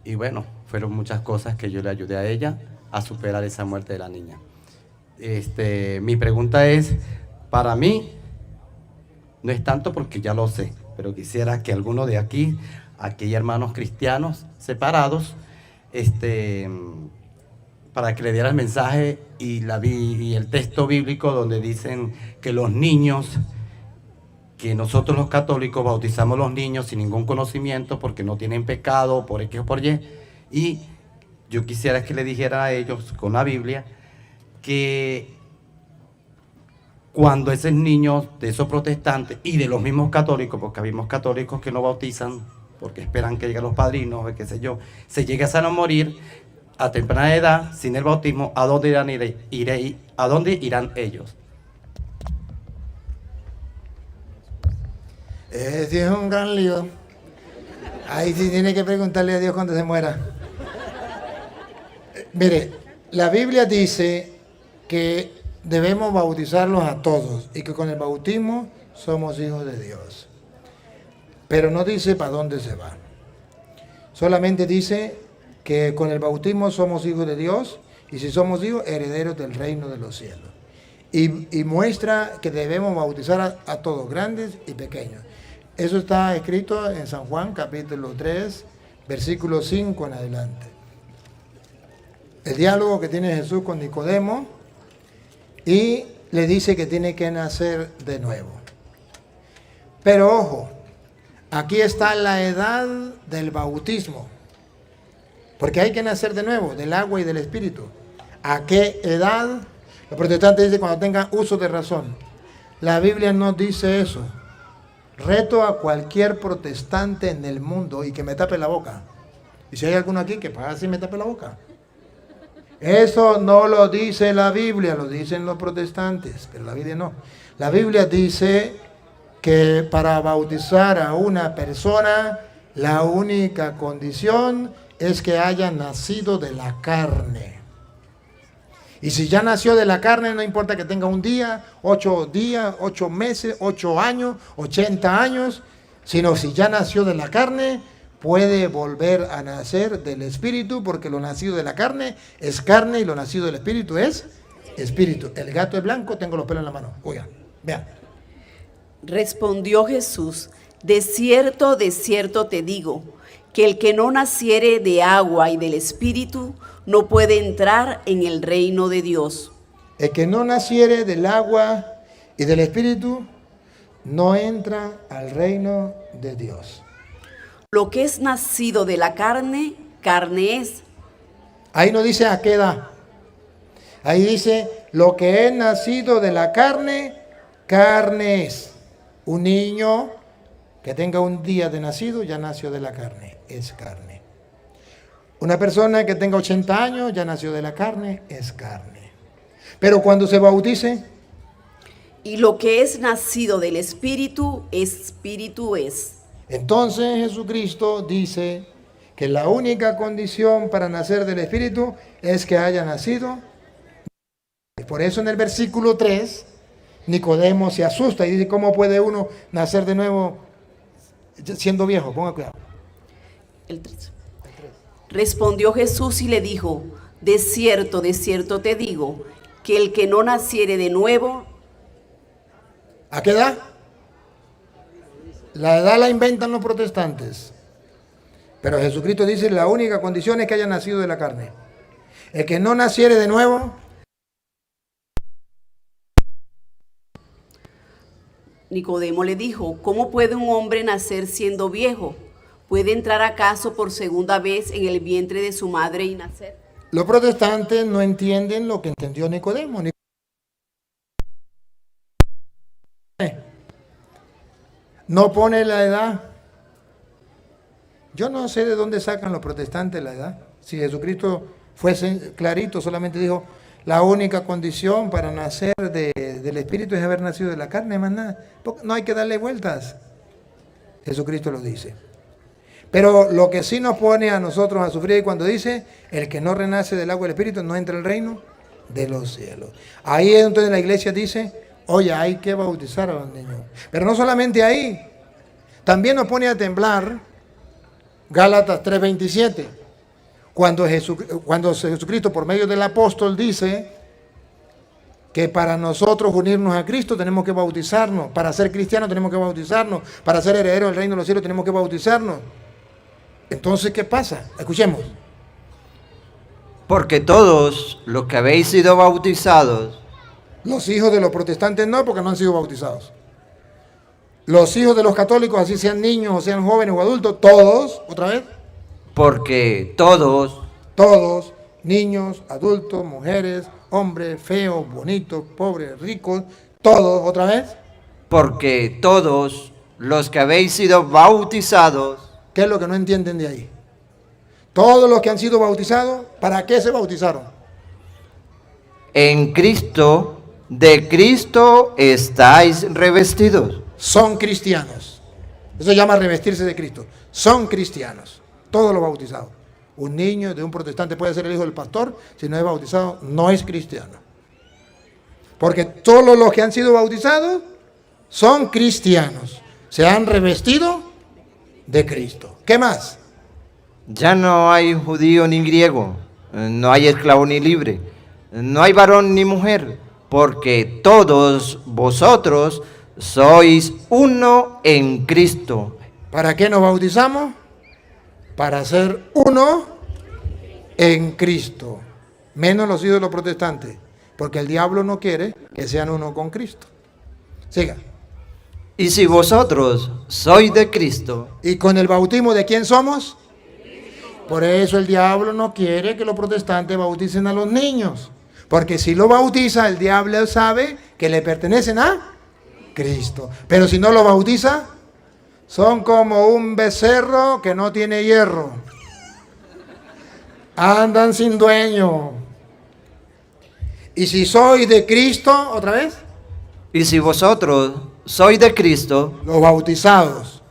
Y bueno, fueron muchas cosas que yo le ayudé a ella a superar esa muerte de la niña. Mi pregunta es, para mí, no es tanto porque ya lo sé, pero quisiera que alguno de aquí hermanos cristianos separados, para que le diera el mensaje y el texto bíblico donde dicen que los niños, que nosotros los católicos bautizamos a los niños sin ningún conocimiento porque no tienen pecado, por X o por Y, y yo quisiera que le dijera a ellos con la Biblia que cuando esos niños de esos protestantes y de los mismos católicos, porque habemos católicos que no bautizan porque esperan que lleguen los padrinos o qué sé yo, se llegan a morir a temprana edad sin el bautismo, ¿a dónde irán ellos? Ese es un gran lío. Ahí sí tiene que preguntarle a Dios cuando se muera. Mire, la Biblia dice que debemos bautizarlos a todos y que con el bautismo somos hijos de Dios. Pero no dice para dónde se va. Solamente dice que con el bautismo somos hijos de Dios y si somos hijos, herederos del reino de los cielos. Y muestra que debemos bautizar a todos, grandes y pequeños. Eso está escrito en San Juan capítulo 3, versículo 5 en adelante. El diálogo que tiene Jesús con Nicodemo y le dice que tiene que nacer de nuevo. Pero ojo, aquí está la edad del bautismo, porque hay que nacer de nuevo, del agua y del espíritu. ¿A qué edad? Los protestantes dicen cuando tengan uso de razón. La Biblia no dice eso. Reto a cualquier protestante en el mundo y que me tape la boca. Y si hay alguno aquí que pase y me tape la boca. Eso no lo dice la Biblia, lo dicen los protestantes, pero la Biblia no. La Biblia dice que para bautizar a una persona, la única condición es que haya nacido de la carne. Y si ya nació de la carne, no importa que tenga un día, 8 meses, 8 años, 80 años, sino si ya nació de la carne, puede volver a nacer del Espíritu, porque lo nacido de la carne es carne y lo nacido del Espíritu es Espíritu. El gato es blanco, tengo los pelos en la mano. Oigan, vean. Respondió Jesús: de cierto te digo, que el que no naciere de agua y del Espíritu no puede entrar en el reino de Dios. El que no naciere del agua y del Espíritu no entra al reino de Dios. Lo que es nacido de la carne, carne es. Ahí no dice a qué edad. Ahí dice, lo que es nacido de la carne, carne es. Un niño que tenga un día de nacido ya nació de la carne, es carne. Una persona que tenga 80 años ya nació de la carne, es carne. Pero cuando se bautice, y lo que es nacido del Espíritu, Espíritu es. Entonces Jesucristo dice que la única condición para nacer del Espíritu es que haya nacido. Por eso en el versículo 3, Nicodemo se asusta y dice, ¿cómo puede uno nacer de nuevo siendo viejo? Ponga cuidado. El 3. Respondió Jesús y le dijo, de cierto te digo, que el que no naciere de nuevo. ¿A qué edad? La edad la inventan los protestantes. Pero Jesucristo dice, la única condición es que haya nacido de la carne. El que no naciere de nuevo. Nicodemo le dijo, ¿cómo puede un hombre nacer siendo viejo? ¿Puede entrar acaso por segunda vez en el vientre de su madre y nacer? Los protestantes no entienden lo que entendió Nicodemo. No pone la edad. Yo no sé de dónde sacan los protestantes la edad. Si Jesucristo fuese clarito, solamente dijo, la única condición para nacer del Espíritu es haber nacido de la carne, más nada. No hay que darle vueltas. Jesucristo lo dice. Pero lo que sí nos pone a nosotros a sufrir es cuando dice, el que no renace del agua del Espíritu no entra al reino de los cielos. Ahí es donde la iglesia dice, oye, hay que bautizar a los niños. Pero no solamente ahí, también nos pone a temblar Gálatas 3:27, cuando Jesucristo por medio del apóstol dice que para nosotros unirnos a Cristo tenemos que bautizarnos, para ser cristianos tenemos que bautizarnos, para ser herederos del reino de los cielos tenemos que bautizarnos. Entonces, ¿qué pasa? Escuchemos. Porque todos los que habéis sido bautizados. Los hijos de los protestantes no, porque no han sido bautizados. Los hijos de los católicos, así sean niños o sean jóvenes o adultos, todos, otra vez. Porque todos, niños, adultos, mujeres, hombres, feos, bonitos, pobres, ricos, todos, otra vez. Porque todos los que habéis sido bautizados. ¿Qué es lo que no entienden de ahí? Todos los que han sido bautizados, ¿para qué se bautizaron? En Cristo, de Cristo estáis revestidos. Son cristianos. Eso se llama revestirse de Cristo. Son cristianos. Todos los bautizados. Un niño de un protestante puede ser el hijo del pastor. Si no es bautizado, no es cristiano. Porque todos los que han sido bautizados son cristianos. Se han revestido de Cristo. ¿Qué más? Ya no hay judío ni griego. No hay esclavo ni libre. No hay varón ni mujer. Porque todos vosotros sois uno en Cristo. ¿Para qué nos bautizamos? Para ser uno en Cristo. Menos los hijos de los protestantes. Porque el diablo no quiere que sean uno con Cristo. Siga. Y si vosotros sois de Cristo. ¿Y con el bautismo de quién somos? Por eso el diablo no quiere que los protestantes bauticen a los niños. Porque si lo bautiza, el diablo sabe que le pertenecen a Cristo. Pero si no lo bautiza, son como un becerro que no tiene hierro. andan sin dueño. Y si sois de Cristo, otra vez, Y si vosotros sois de Cristo, los bautizados.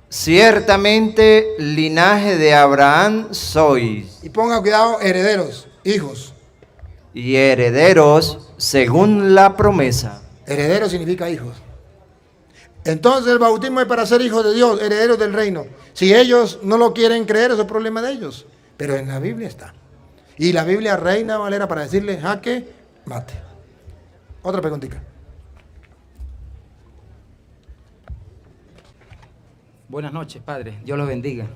ciertamente linaje de Abraham sois, Y ponga cuidado, herederos, hijos. y herederos según la promesa. Heredero significa hijos. Entonces el bautismo es para ser hijos de Dios, herederos del reino. Si ellos no lo quieren creer, eso es problema de ellos. Pero en la Biblia está. Y la Biblia Reina Valera para decirle jaque mate. Otra preguntita. Buenas noches, Padre. Dios los bendiga.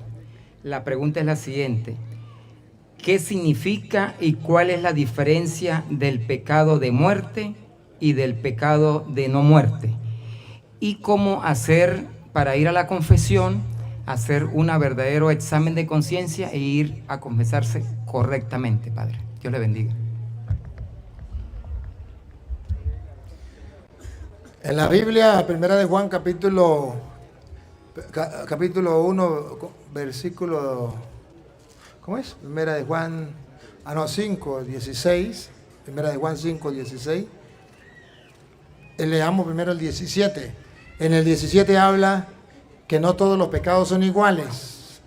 La pregunta es la siguiente. ¿Qué significa y cuál es la diferencia del pecado de muerte y del pecado de no muerte? ¿Y cómo hacer para ir a la confesión, hacer un verdadero examen de conciencia e ir a confesarse correctamente, Padre? Dios le bendiga. En la Biblia, primera de Juan, capítulo 1, versículo, ¿cómo es? Primera de Juan, 5, 16. Primera de Juan 5, 16. Leamos primero el 17. En el 17 habla que no todos los pecados son iguales.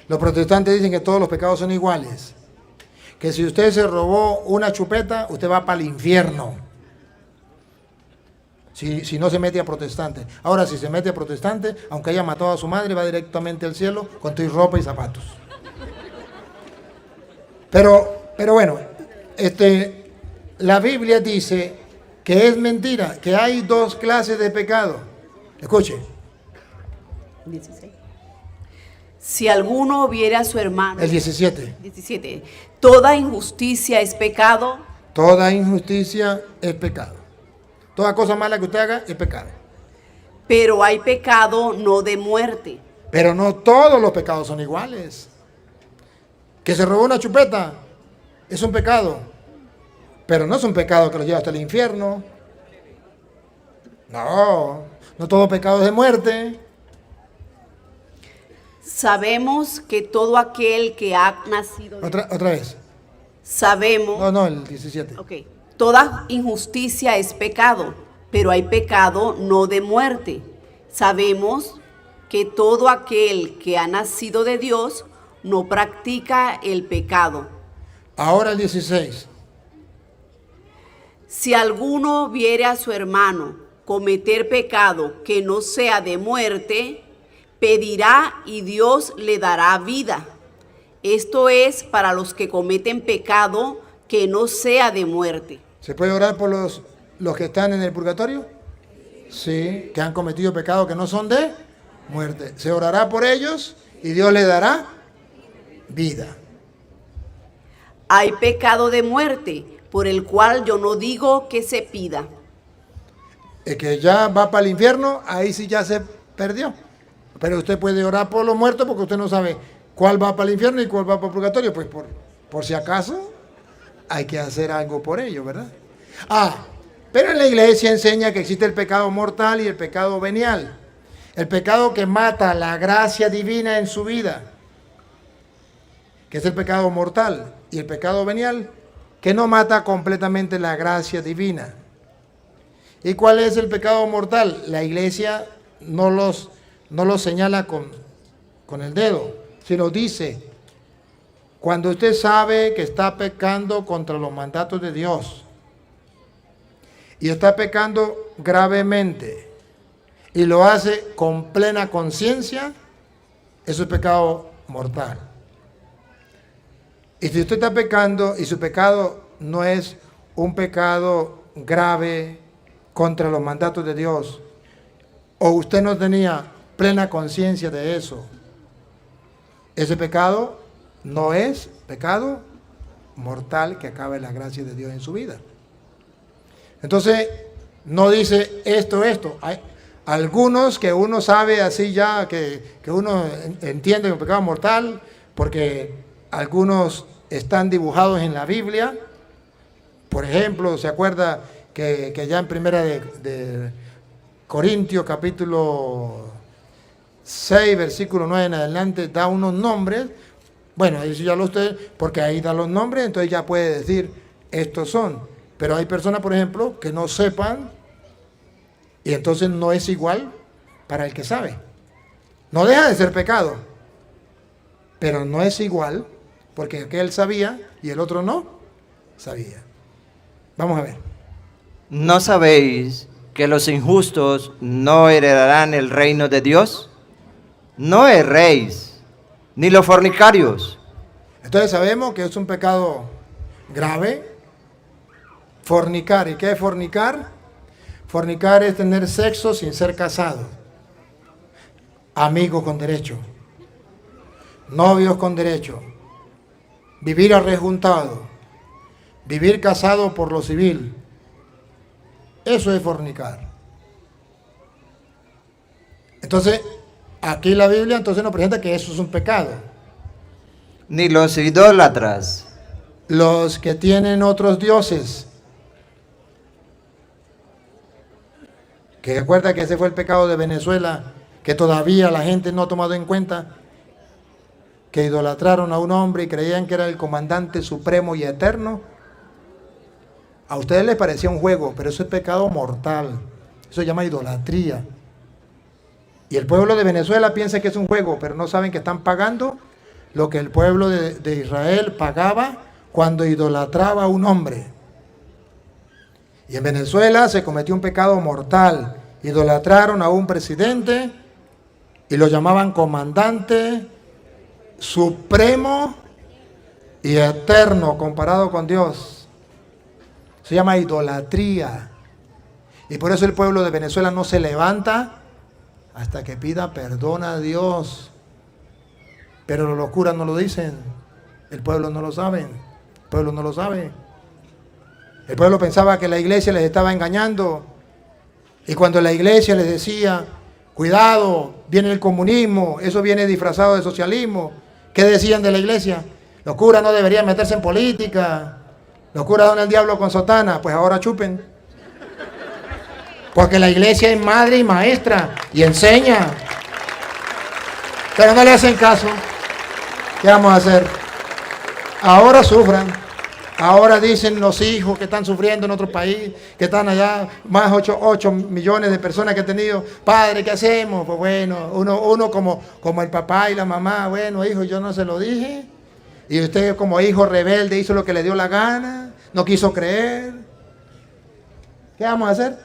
Los protestantes dicen que todos los pecados son iguales. Que si usted se robó una chupeta, usted va para el infierno. Si no se mete a protestante. Ahora, si se mete a protestante, aunque haya matado a su madre, va directamente al cielo con tu ropa y zapatos. Pero bueno, la Biblia dice que es mentira, que hay dos clases de pecado. Escuche. 16. Si alguno viera a su hermano. El 17. 17. Toda injusticia es pecado. Toda injusticia es pecado. Toda cosa mala que usted haga es pecado. Pero hay pecado no de muerte. Pero no todos los pecados son iguales. Que se robó una chupeta es un pecado. Pero no es un pecado que lo lleva hasta el infierno. No todo pecado es de muerte. Sabemos que todo aquel que ha nacido de... Otra vez. Sabemos... No, el 17. Ok. Toda injusticia es pecado, pero hay pecado no de muerte. Sabemos que todo aquel que ha nacido de Dios no practica el pecado. Ahora el 16. Si alguno viere a su hermano cometer pecado que no sea de muerte, pedirá y Dios le dará vida. Esto es para los que cometen pecado que no sea de muerte. ¿Se puede orar por los que están en el purgatorio? Sí, que han cometido pecados que no son de muerte. Se orará por ellos y Dios les dará vida. Hay pecado de muerte, por el cual yo no digo que se pida. El que ya va para el infierno, ahí sí ya se perdió. Pero usted puede orar por los muertos porque usted no sabe cuál va para el infierno y cuál va para el purgatorio. Pues por si acaso hay que hacer algo por ello, ¿verdad? Pero en la iglesia enseña que existe el pecado mortal y el pecado venial. El pecado que mata la gracia divina en su vida, que es el pecado mortal, y el pecado venial, que no mata completamente la gracia divina. ¿Y cuál es el pecado mortal? La iglesia no los señala con el dedo, sino dice: cuando usted sabe que está pecando contra los mandatos de Dios y está pecando gravemente y lo hace con plena conciencia, eso es pecado mortal. Y si usted está pecando y su pecado no es un pecado grave contra los mandatos de Dios, o usted no tenía plena conciencia de eso, ese pecado no es pecado mortal que acabe la gracia de Dios en su vida. Entonces, no dice esto. Hay algunos que uno sabe así ya, que uno entiende el pecado mortal, porque algunos están dibujados en la Biblia. Por ejemplo, ¿se acuerda que ya en primera de Corintios, capítulo 6, versículo 9 en adelante, da unos nombres Bueno, ahí sí ya lo usted, porque ahí da los nombres, entonces ya puede decir, estos son. Pero hay personas, por ejemplo, que no sepan, y entonces no es igual para el que sabe. No deja de ser pecado, pero no es igual, porque aquel sabía y el otro no sabía. Vamos a ver. ¿No sabéis que los injustos no heredarán el reino de Dios? No erréis, ni los fornicarios. Entonces sabemos que es un pecado grave. Fornicar. ¿Y qué es fornicar? Fornicar es tener sexo sin ser casado. Amigos con derecho. Novios con derecho. Vivir arrejuntado. Vivir casado por lo civil. Eso es fornicar. Entonces, aquí la Biblia entonces nos presenta que eso es un pecado. Ni los idólatras. Los que tienen otros dioses. Que recuerda que ese fue el pecado de Venezuela, que todavía la gente no ha tomado en cuenta, que idolatraron a un hombre y creían que era el comandante supremo y eterno. A ustedes les parecía un juego, pero eso es pecado mortal. Eso se llama idolatría. Y el pueblo de Venezuela piensa que es un juego, pero no saben que están pagando lo que el pueblo de Israel pagaba cuando idolatraba a un hombre. Y en Venezuela se cometió un pecado mortal. Idolatraron a un presidente y lo llamaban comandante supremo y eterno comparado con Dios. Se llama idolatría. Y por eso el pueblo de Venezuela no se levanta hasta que pida perdón a Dios. Pero los curas no lo dicen. El pueblo no lo sabe. El pueblo no lo sabe. El pueblo pensaba que la iglesia les estaba engañando. Y cuando la iglesia les decía, cuidado, viene el comunismo, eso viene disfrazado de socialismo, ¿qué decían de la iglesia? Los curas no deberían meterse en política. Los curas son el diablo con sotana. Pues ahora chupen. Porque la iglesia es madre y maestra y enseña. Pero no le hacen caso. ¿Qué vamos a hacer? Ahora sufran. Ahora dicen los hijos que están sufriendo en otro país, que están allá, más 8 millones de personas que han tenido. Padre, ¿qué hacemos? Pues bueno, uno como el papá y la mamá, bueno, hijo, yo no se lo dije. Y usted como hijo rebelde hizo lo que le dio la gana, no quiso creer. ¿Qué vamos a hacer?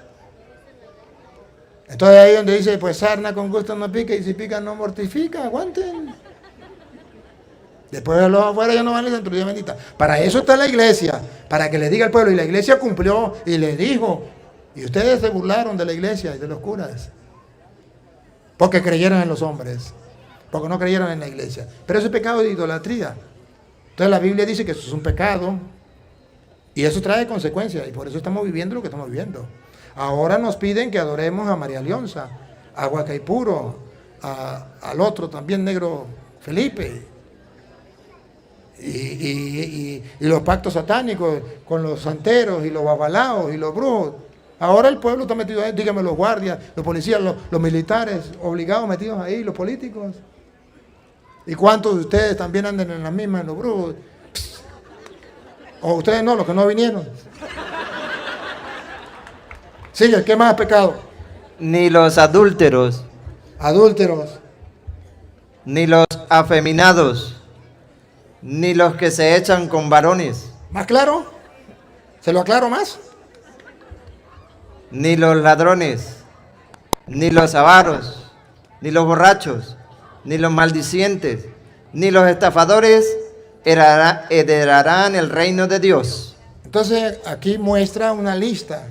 Entonces ahí donde dice, pues sarna con gusto no pica, y si pica no mortifica, aguanten. Después de los afuera ya no van a la centuria bendita. Para eso está la iglesia, para que le diga al pueblo. Y la iglesia cumplió y le dijo. Y ustedes se burlaron de la iglesia y de los curas. Porque creyeron en los hombres. Porque no creyeron en la iglesia. Pero ese es pecado de idolatría. Entonces la Biblia dice que eso es un pecado. Y eso trae consecuencias. Y por eso estamos viviendo lo que estamos viviendo. Ahora nos piden que adoremos a María Leonza, a Huacaipuro, al otro también negro Felipe. Y los pactos satánicos con los santeros y los babalaos y los brujos. Ahora el pueblo está metido ahí, dígame los guardias, los policías, los militares, obligados metidos ahí, los políticos. ¿Y cuántos de ustedes también andan en las mismas, en los brujos? O ustedes no, los que no vinieron. Sigue, ¿qué más pecado? Ni los adúlteros. Adúlteros. Ni los afeminados. Ni los que se echan con varones. ¿Más claro? ¿Se lo aclaro más? Ni los ladrones, ni los avaros, ni los borrachos, ni los maldicientes, ni los estafadores heredarán el reino de Dios. Entonces aquí muestra una lista.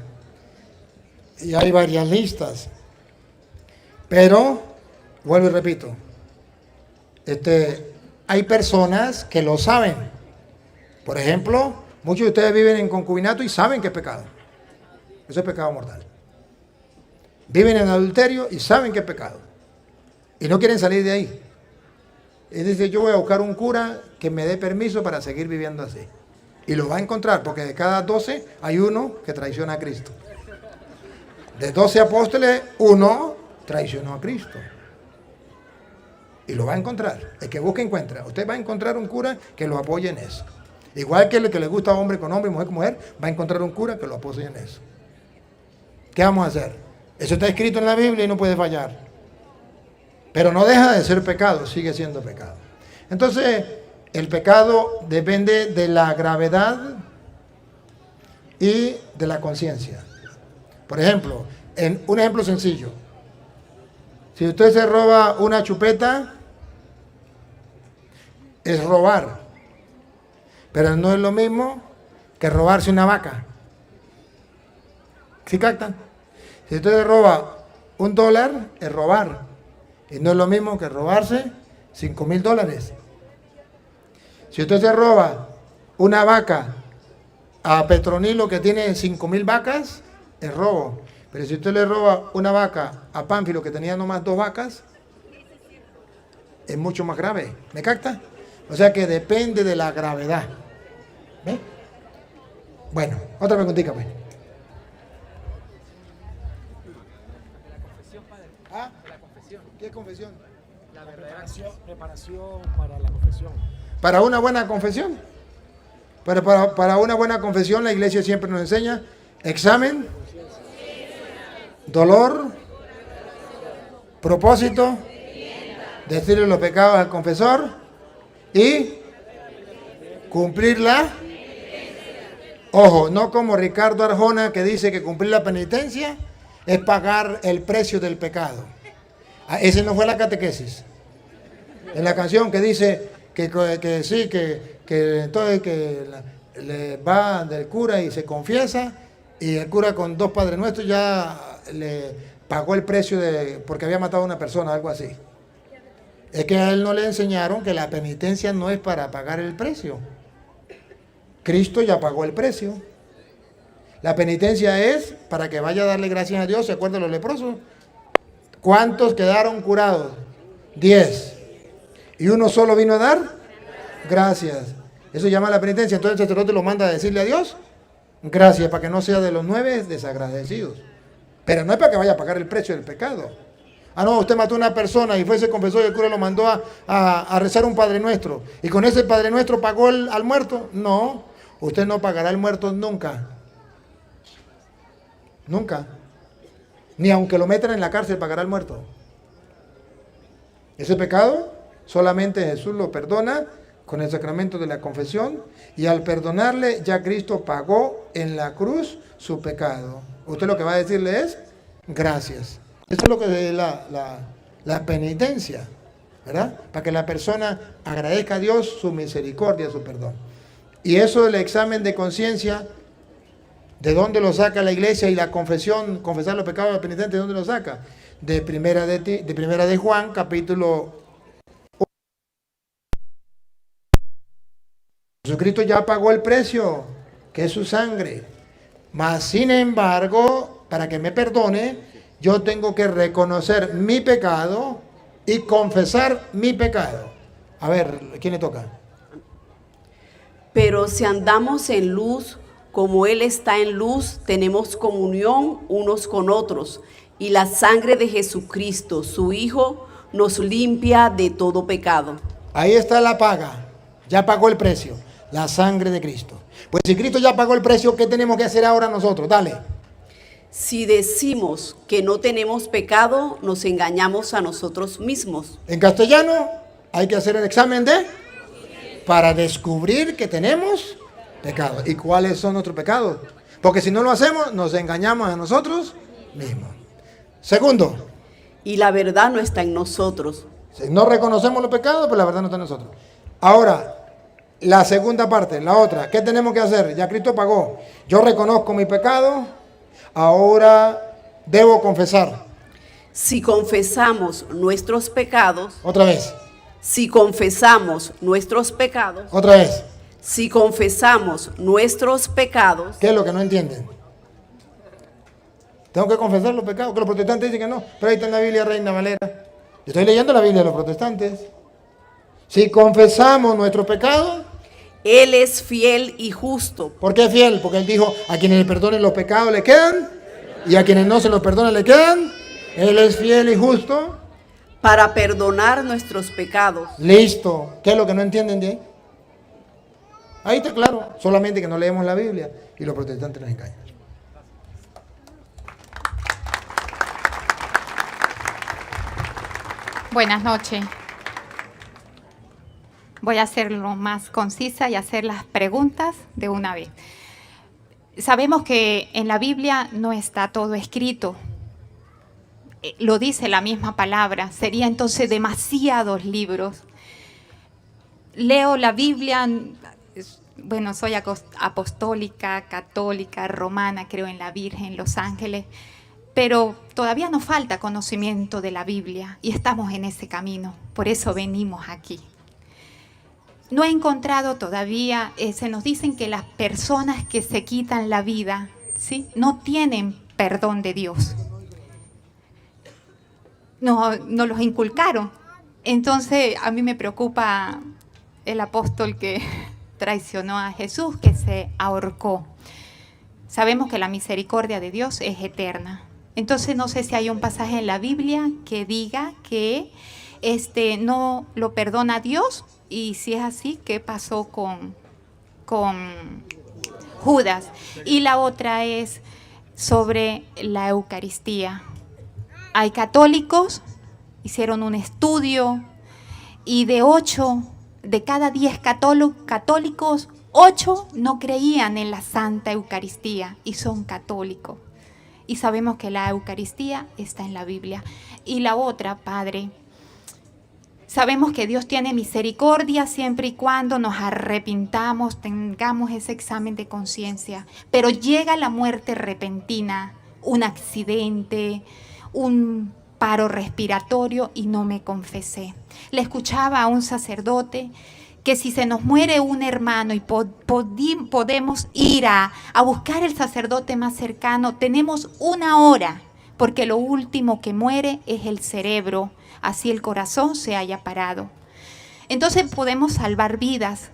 Y hay varias listas. Pero, vuelvo y repito, hay personas que lo saben. Por ejemplo, muchos de ustedes viven en concubinato y saben que es pecado. Eso es pecado mortal. Viven en adulterio y saben que es pecado. Y no quieren salir de ahí. Y dice, yo voy a buscar un cura que me dé permiso para seguir viviendo así. Y lo va a encontrar, porque de cada 12 hay uno que traiciona a Cristo. De 12 apóstoles, uno traicionó a Cristo. Y lo va a encontrar. El que busca encuentra. Usted va a encontrar un cura que lo apoye en eso. Igual que el que le gusta hombre con hombre y mujer con mujer, va a encontrar un cura que lo apoye en eso. ¿Qué vamos a hacer? Eso está escrito en la Biblia y no puede fallar. Pero no deja de ser pecado, sigue siendo pecado. Entonces, el pecado depende de la gravedad y de la conciencia. Por ejemplo, un ejemplo sencillo. Si usted se roba una chupeta, es robar. Pero no es lo mismo que robarse una vaca. ¿Sí captan? Si usted se roba $1, es robar. Y no es lo mismo que robarse $5,000. Si usted se roba una vaca a Petronilo que tiene 5,000 vacas, es robo. Pero si usted le roba una vaca a Pánfilo que tenía nomás 2 vacas, es mucho más grave. ¿Me capta? O sea que depende de la gravedad. ¿Ve? Bueno, otra preguntita pues. ¿Ah? ¿Qué confesión? La preparación para la confesión. Para una buena confesión. Pero para una buena confesión la iglesia siempre nos enseña examen, dolor, propósito, decirle los pecados al confesor y cumplirla. Ojo, no como Ricardo Arjona que dice que cumplir la penitencia es pagar el precio del pecado. Ese no fue la catequesis. En la canción que dice que sí, que entonces que le va del cura y se confiesa y el cura con 2 Padres Nuestros ya le pagó el precio porque había matado a una persona, algo así. Es que a él no le enseñaron que la penitencia no es para pagar el precio. Cristo ya pagó el precio. La penitencia es para que vaya a darle gracias a Dios. ¿Se acuerdan los leprosos? ¿Cuántos quedaron curados? 10. ¿Y uno solo vino a dar? Gracias. Eso llama la penitencia. Entonces el sacerdote lo manda a decirle a Dios gracias, para que no sea de los 9 desagradecidos. Pero no es para que vaya a pagar el precio del pecado. Ah, no, usted mató a una persona y fue, se confesó y el cura lo mandó a rezar un Padre Nuestro. ¿Y con ese Padre Nuestro pagó al muerto? No, usted no pagará al muerto nunca. Nunca. Ni aunque lo metan en la cárcel pagará al muerto. Ese pecado solamente Jesús lo perdona con el sacramento de la confesión, y al perdonarle ya Cristo pagó en la cruz su pecado. Usted lo que va a decirle es gracias. Eso es lo que es la penitencia, ¿verdad? Para que la persona agradezca a Dios su misericordia, su perdón. Y eso del examen de conciencia, ¿de dónde lo saca la iglesia? Y la confesión, confesar los pecados del penitente, ¿de dónde lo saca? De primera de Juan, capítulo 1. Jesucristo ya pagó el precio, que es su sangre. Mas, sin embargo, para que me perdone, yo tengo que reconocer mi pecado y confesar mi pecado. A ver, ¿quién le toca? Pero si andamos en luz, como Él está en luz, tenemos comunión unos con otros, y la sangre de Jesucristo, su Hijo, nos limpia de todo pecado. Ahí está la paga, ya pagó el precio, la sangre de Cristo. Pues si Cristo ya pagó el precio, ¿qué tenemos que hacer ahora nosotros? Dale. Si decimos que no tenemos pecado, nos engañamos a nosotros mismos. En castellano, hay que hacer el examen para descubrir que tenemos pecado. ¿Y cuáles son nuestros pecados? Porque si no lo hacemos, nos engañamos a nosotros mismos. Segundo. Y la verdad no está en nosotros. Si no reconocemos los pecados, pues la verdad no está en nosotros. Ahora, la segunda parte, la otra. ¿Qué tenemos que hacer? Ya Cristo pagó. Yo reconozco mi pecado, ahora debo confesar. Si confesamos nuestros pecados. Otra vez. Si confesamos nuestros pecados. Otra vez. Si confesamos nuestros pecados. ¿Qué es lo que no entienden? Tengo que confesar los pecados, que los protestantes dicen que no, pero ahí está en la Biblia Reina Valera. Estoy leyendo la Biblia de los protestantes. Si confesamos nuestros pecados, Él es fiel y justo. ¿Por qué fiel? Porque Él dijo, a quienes le perdonen los pecados le quedan, y a quienes no se los perdonen le quedan. Él es fiel y justo para perdonar nuestros pecados. Listo. ¿Qué es lo que no entienden de ahí? Ahí está claro, solamente que no leemos la Biblia y los protestantes nos engañan. Buenas noches. Voy a hacerlo más concisa y hacer las preguntas de una vez. Sabemos que en la Biblia no está todo escrito. Lo dice la misma palabra. Sería entonces demasiados libros. Leo la Biblia, bueno, soy apostólica, católica, romana, creo en la Virgen, los ángeles, pero todavía nos falta conocimiento de la Biblia y estamos en ese camino. Por eso venimos aquí. No he encontrado todavía, se nos dicen que las personas que se quitan la vida, ¿sí?, no tienen perdón de Dios. No los inculcaron. Entonces a mí me preocupa el apóstol que traicionó a Jesús, que se ahorcó. Sabemos que la misericordia de Dios es eterna. Entonces no sé si hay un pasaje en la Biblia que diga que no lo perdona Dios, y si es así, ¿qué pasó con Judas? Y la otra es sobre la Eucaristía. Hay católicos, hicieron un estudio, y de cada 10 católicos, 8 no creían en la Santa Eucaristía y son católicos. Y sabemos que la Eucaristía está en la Biblia. Y la otra, Padre, sabemos que Dios tiene misericordia siempre y cuando nos arrepintamos, tengamos ese examen de conciencia. Pero llega la muerte repentina, un accidente, un paro respiratorio y no me confesé. Le escuchaba a un sacerdote que si se nos muere un hermano y podemos ir a buscar el sacerdote más cercano, tenemos 1 hora, porque lo último que muere es el cerebro, así el corazón se haya parado. Entonces podemos salvar vidas.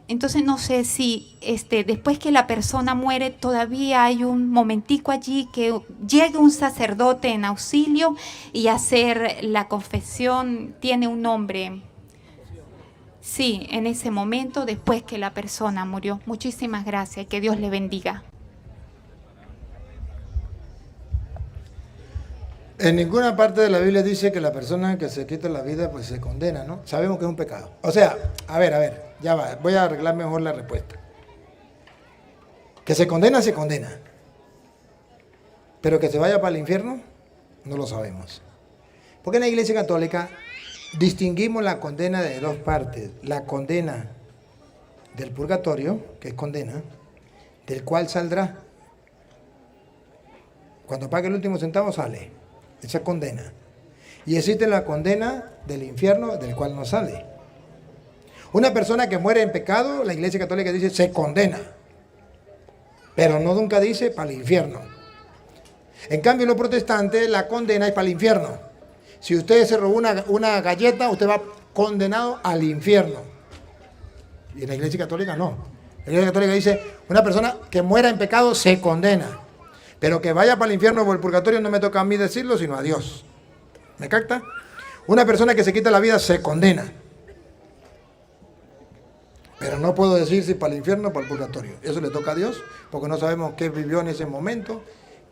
Entonces no sé si después que la persona muere todavía hay un momentico allí que llegue un sacerdote en auxilio y hacer la confesión. Tiene un nombre. Sí, en ese momento después que la persona murió. Muchísimas gracias y que Dios le bendiga. En ninguna parte de la Biblia dice que la persona que se quita la vida pues se condena, ¿no? Sabemos que es un pecado. O sea, a ver, ya va, voy a arreglar mejor la respuesta. Que se condena, se condena. Pero que se vaya para el infierno, no lo sabemos. Porque en la Iglesia Católica distinguimos la condena de 2 partes. La condena del purgatorio, que es condena, del cual saldrá. Cuando pague el último centavo sale. Esa condena. Y existe la condena del infierno, del cual no sale. Una persona que muere en pecado, la Iglesia Católica dice se condena, pero no nunca dice para el infierno. En cambio, los protestantes, la condena es para el infierno. Si usted se robó una galleta, usted va condenado al infierno. Y en la Iglesia Católica no. La Iglesia Católica dice una persona que muera en pecado se condena. Pero que vaya para el infierno o el purgatorio no me toca a mí decirlo, sino a Dios. ¿Me capta? Una persona que se quita la vida se condena. Pero no puedo decir si para el infierno o para el purgatorio. Eso le toca a Dios, porque no sabemos qué vivió en ese momento,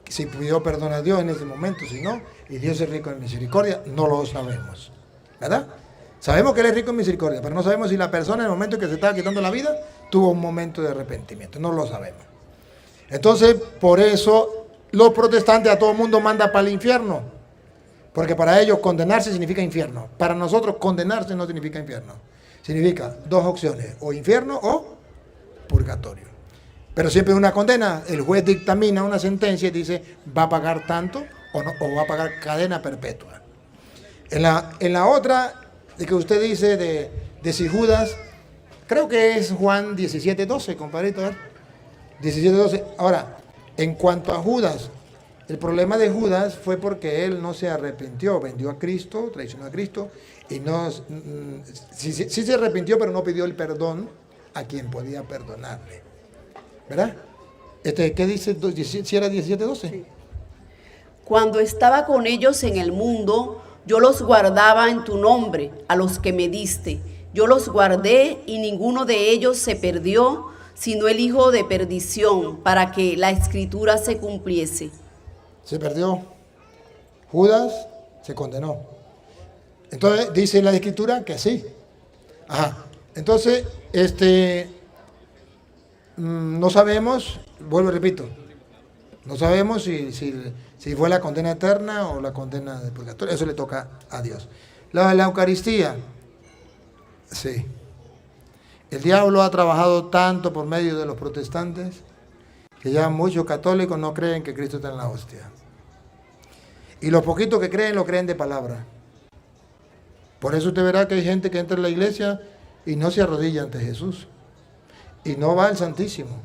si pidió perdón a Dios en ese momento, si no, y Dios es rico en misericordia, no lo sabemos. ¿Verdad? Sabemos que Él es rico en misericordia, pero no sabemos si la persona en el momento que se estaba quitando la vida tuvo un momento de arrepentimiento. No lo sabemos. Entonces, por eso los protestantes a todo el mundo mandan para el infierno, porque para ellos condenarse significa infierno. Para nosotros condenarse no significa infierno. Significa 2 opciones, o infierno o purgatorio. Pero siempre una condena, el juez dictamina una sentencia y dice va a pagar tanto o, no, o va a pagar cadena perpetua. En la otra, de que usted dice de si Judas, creo que es Juan 17:12, compadrito, 17:12. Ahora, en cuanto a Judas, el problema de Judas fue porque él no se arrepintió, vendió a Cristo, traicionó a Cristo, y sí se arrepintió, pero no pidió el perdón a quien podía perdonarle. ¿Verdad? ¿Qué dice? ¿Si era 17:12? Sí. Cuando estaba con ellos en el mundo, Yo los guardaba en tu nombre, a los que me diste. Yo los guardé y ninguno de ellos se perdió, sino el hijo de perdición, para que la escritura se cumpliese. Se perdió. Judas se condenó. Entonces dice la escritura que sí. Ajá. Entonces, no sabemos, vuelvo y repito, no sabemos si fue la condena eterna o la condena de purgatorio. Eso le toca a Dios. La Eucaristía, sí. El diablo ha trabajado tanto por medio de los protestantes que ya muchos católicos no creen que Cristo está en la hostia. Y los poquitos que creen, lo creen de palabra. Por eso usted verá que hay gente que entra en la iglesia y no se arrodilla ante Jesús. Y no va al Santísimo.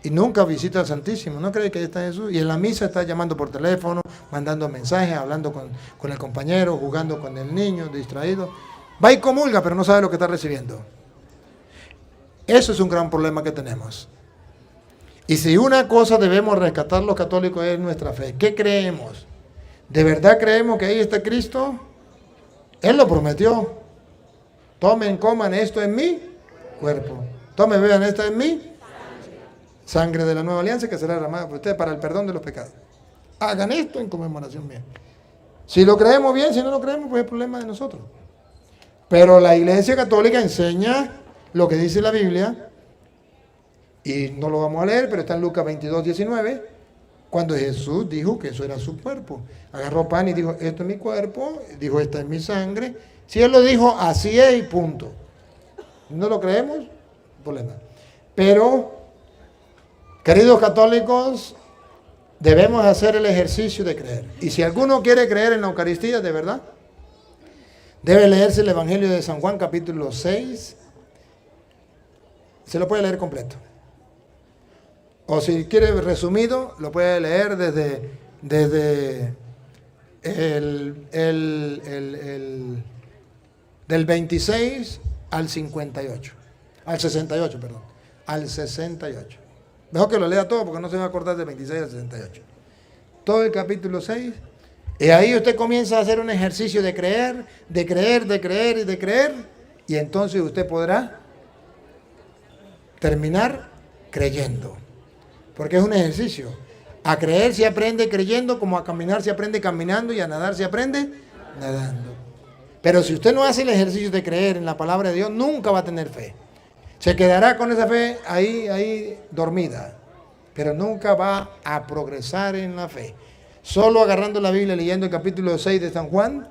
Y nunca visita al Santísimo. No cree que ahí está Jesús. Y en la misa está llamando por teléfono, mandando mensajes, hablando con el compañero, jugando con el niño, distraído. Va y comulga, pero no sabe lo que está recibiendo. Eso es un gran problema que tenemos. Y si una cosa debemos rescatar los católicos es nuestra fe. ¿Qué creemos? ¿De verdad creemos que ahí está Cristo? Él lo prometió. Tomen, coman, esto en mi cuerpo. Tomen, vean, esto en mi sangre de la nueva alianza que será derramada por ustedes para el perdón de los pecados. Hagan esto en conmemoración mía. Si lo creemos bien, si no lo creemos, pues es problema de nosotros. Pero la Iglesia Católica enseña lo que dice la Biblia, y no lo vamos a leer, pero está en Lucas 22, 19, cuando Jesús dijo que eso era su cuerpo. Agarró pan y dijo, esto es mi cuerpo, dijo, esta es mi sangre. Si Él lo dijo, así es y punto. ¿No lo creemos? Problema. Pero, queridos católicos, debemos hacer el ejercicio de creer. Y si alguno quiere creer en la Eucaristía, de verdad, debe leerse el Evangelio de San Juan, capítulo 6. Se lo puede leer completo. O si quiere resumido, lo puede leer desde del 26 al 58. Al 68, perdón. Al 68. Mejor que lo lea todo porque no se va a acordar del 26 al 68. Todo el capítulo 6. Y ahí usted comienza a hacer un ejercicio de creer, de creer, de creer y de creer. Y entonces usted podrá terminar creyendo. Porque es un ejercicio. A creer se aprende creyendo, como a caminar se aprende caminando y a nadar se aprende nadando. Pero si usted no hace el ejercicio de creer en la palabra de Dios, nunca va a tener fe. Se quedará con esa fe ahí dormida, pero nunca va a progresar en la fe. Solo agarrando la Biblia, leyendo el capítulo 6 de San Juan,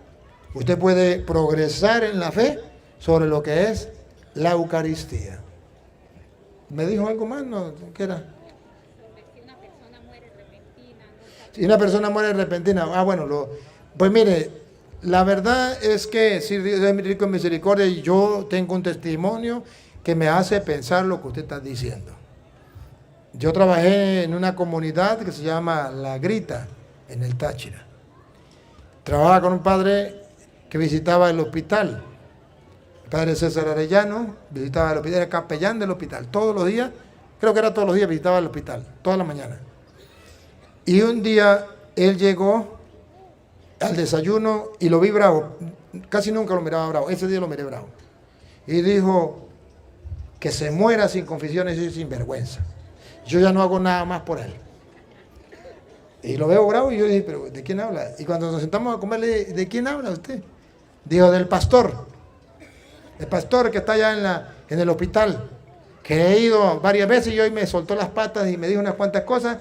usted puede progresar en la fe sobre lo que es la Eucaristía. ¿Me dijo algo más? No, ¿qué era? Si una persona muere repentina, pues mire, la verdad es que si Dios es rico en misericordia y yo tengo un testimonio que me hace pensar lo que usted está diciendo. Yo trabajé en una comunidad que se llama La Grita, en el Táchira. Trabajaba con un padre que visitaba el hospital. El padre César Arellano visitaba el hospital, era capellán del hospital. Todos los días, creo que era todos los días, visitaba el hospital, toda la mañana. Y un día él llegó al desayuno y lo vi bravo. Casi nunca lo miraba bravo. Ese día lo miré bravo. Y dijo que se muera sin confesiones y sin vergüenza. Yo ya no hago nada más por él. Y lo veo bravo y yo dije, pero ¿de quién habla? Y cuando nos sentamos a comer, le dije, ¿de quién habla usted? Dijo, del pastor. El pastor que está allá en el hospital. Que he ido varias veces y hoy me soltó las patas y me dijo unas cuantas cosas.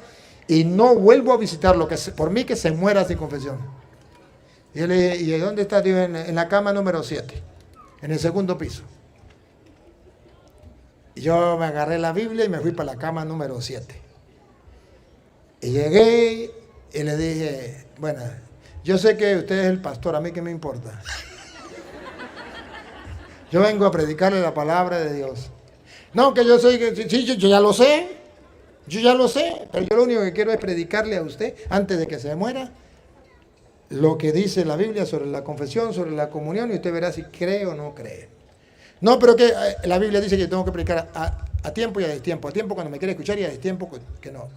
Y no vuelvo a visitarlo, por mí que se muera sin confesión. Y yo le dije, ¿y dónde está? Dijo, en la cama número 7, en el segundo piso. Y yo me agarré la Biblia y me fui para la cama número 7. Y llegué y le dije, bueno, yo sé que usted es el pastor, a mí qué me importa. Yo vengo a predicarle la palabra de Dios. No, que yo soy, sí, yo ya lo sé. Yo ya lo sé, pero yo lo único que quiero es predicarle a usted, antes de que se muera, lo que dice la Biblia sobre la confesión, sobre la comunión, y usted verá si cree o no cree. No, pero que la Biblia dice que yo tengo que predicar a tiempo y a destiempo. A tiempo cuando me quiere escuchar y a destiempo que no.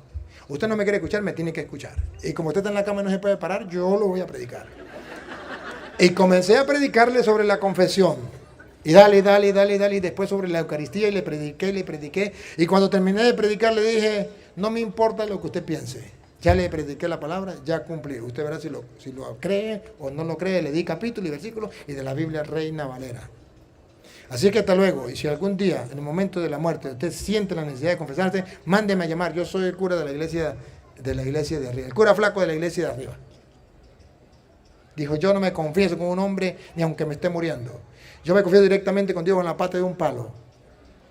Usted no me quiere escuchar, me tiene que escuchar. Y como usted está en la cama y no se puede parar, yo lo voy a predicar. Y comencé a predicarle sobre la confesión. Y dale, y después sobre la Eucaristía, y le prediqué. Y cuando terminé de predicar le dije, no me importa lo que usted piense. Ya le prediqué la palabra, ya cumplí. Usted verá si lo cree o no lo cree. Le di capítulo y versículo y de la Biblia Reina Valera. Así que hasta luego. Y si algún día, en el momento de la muerte, usted siente la necesidad de confesarse, mándeme a llamar. Yo soy el cura de la iglesia de arriba. El cura flaco de la iglesia de arriba. Dijo, yo no me confieso con un hombre ni aunque me esté muriendo. Yo me confieso directamente con Dios en la pata de un palo.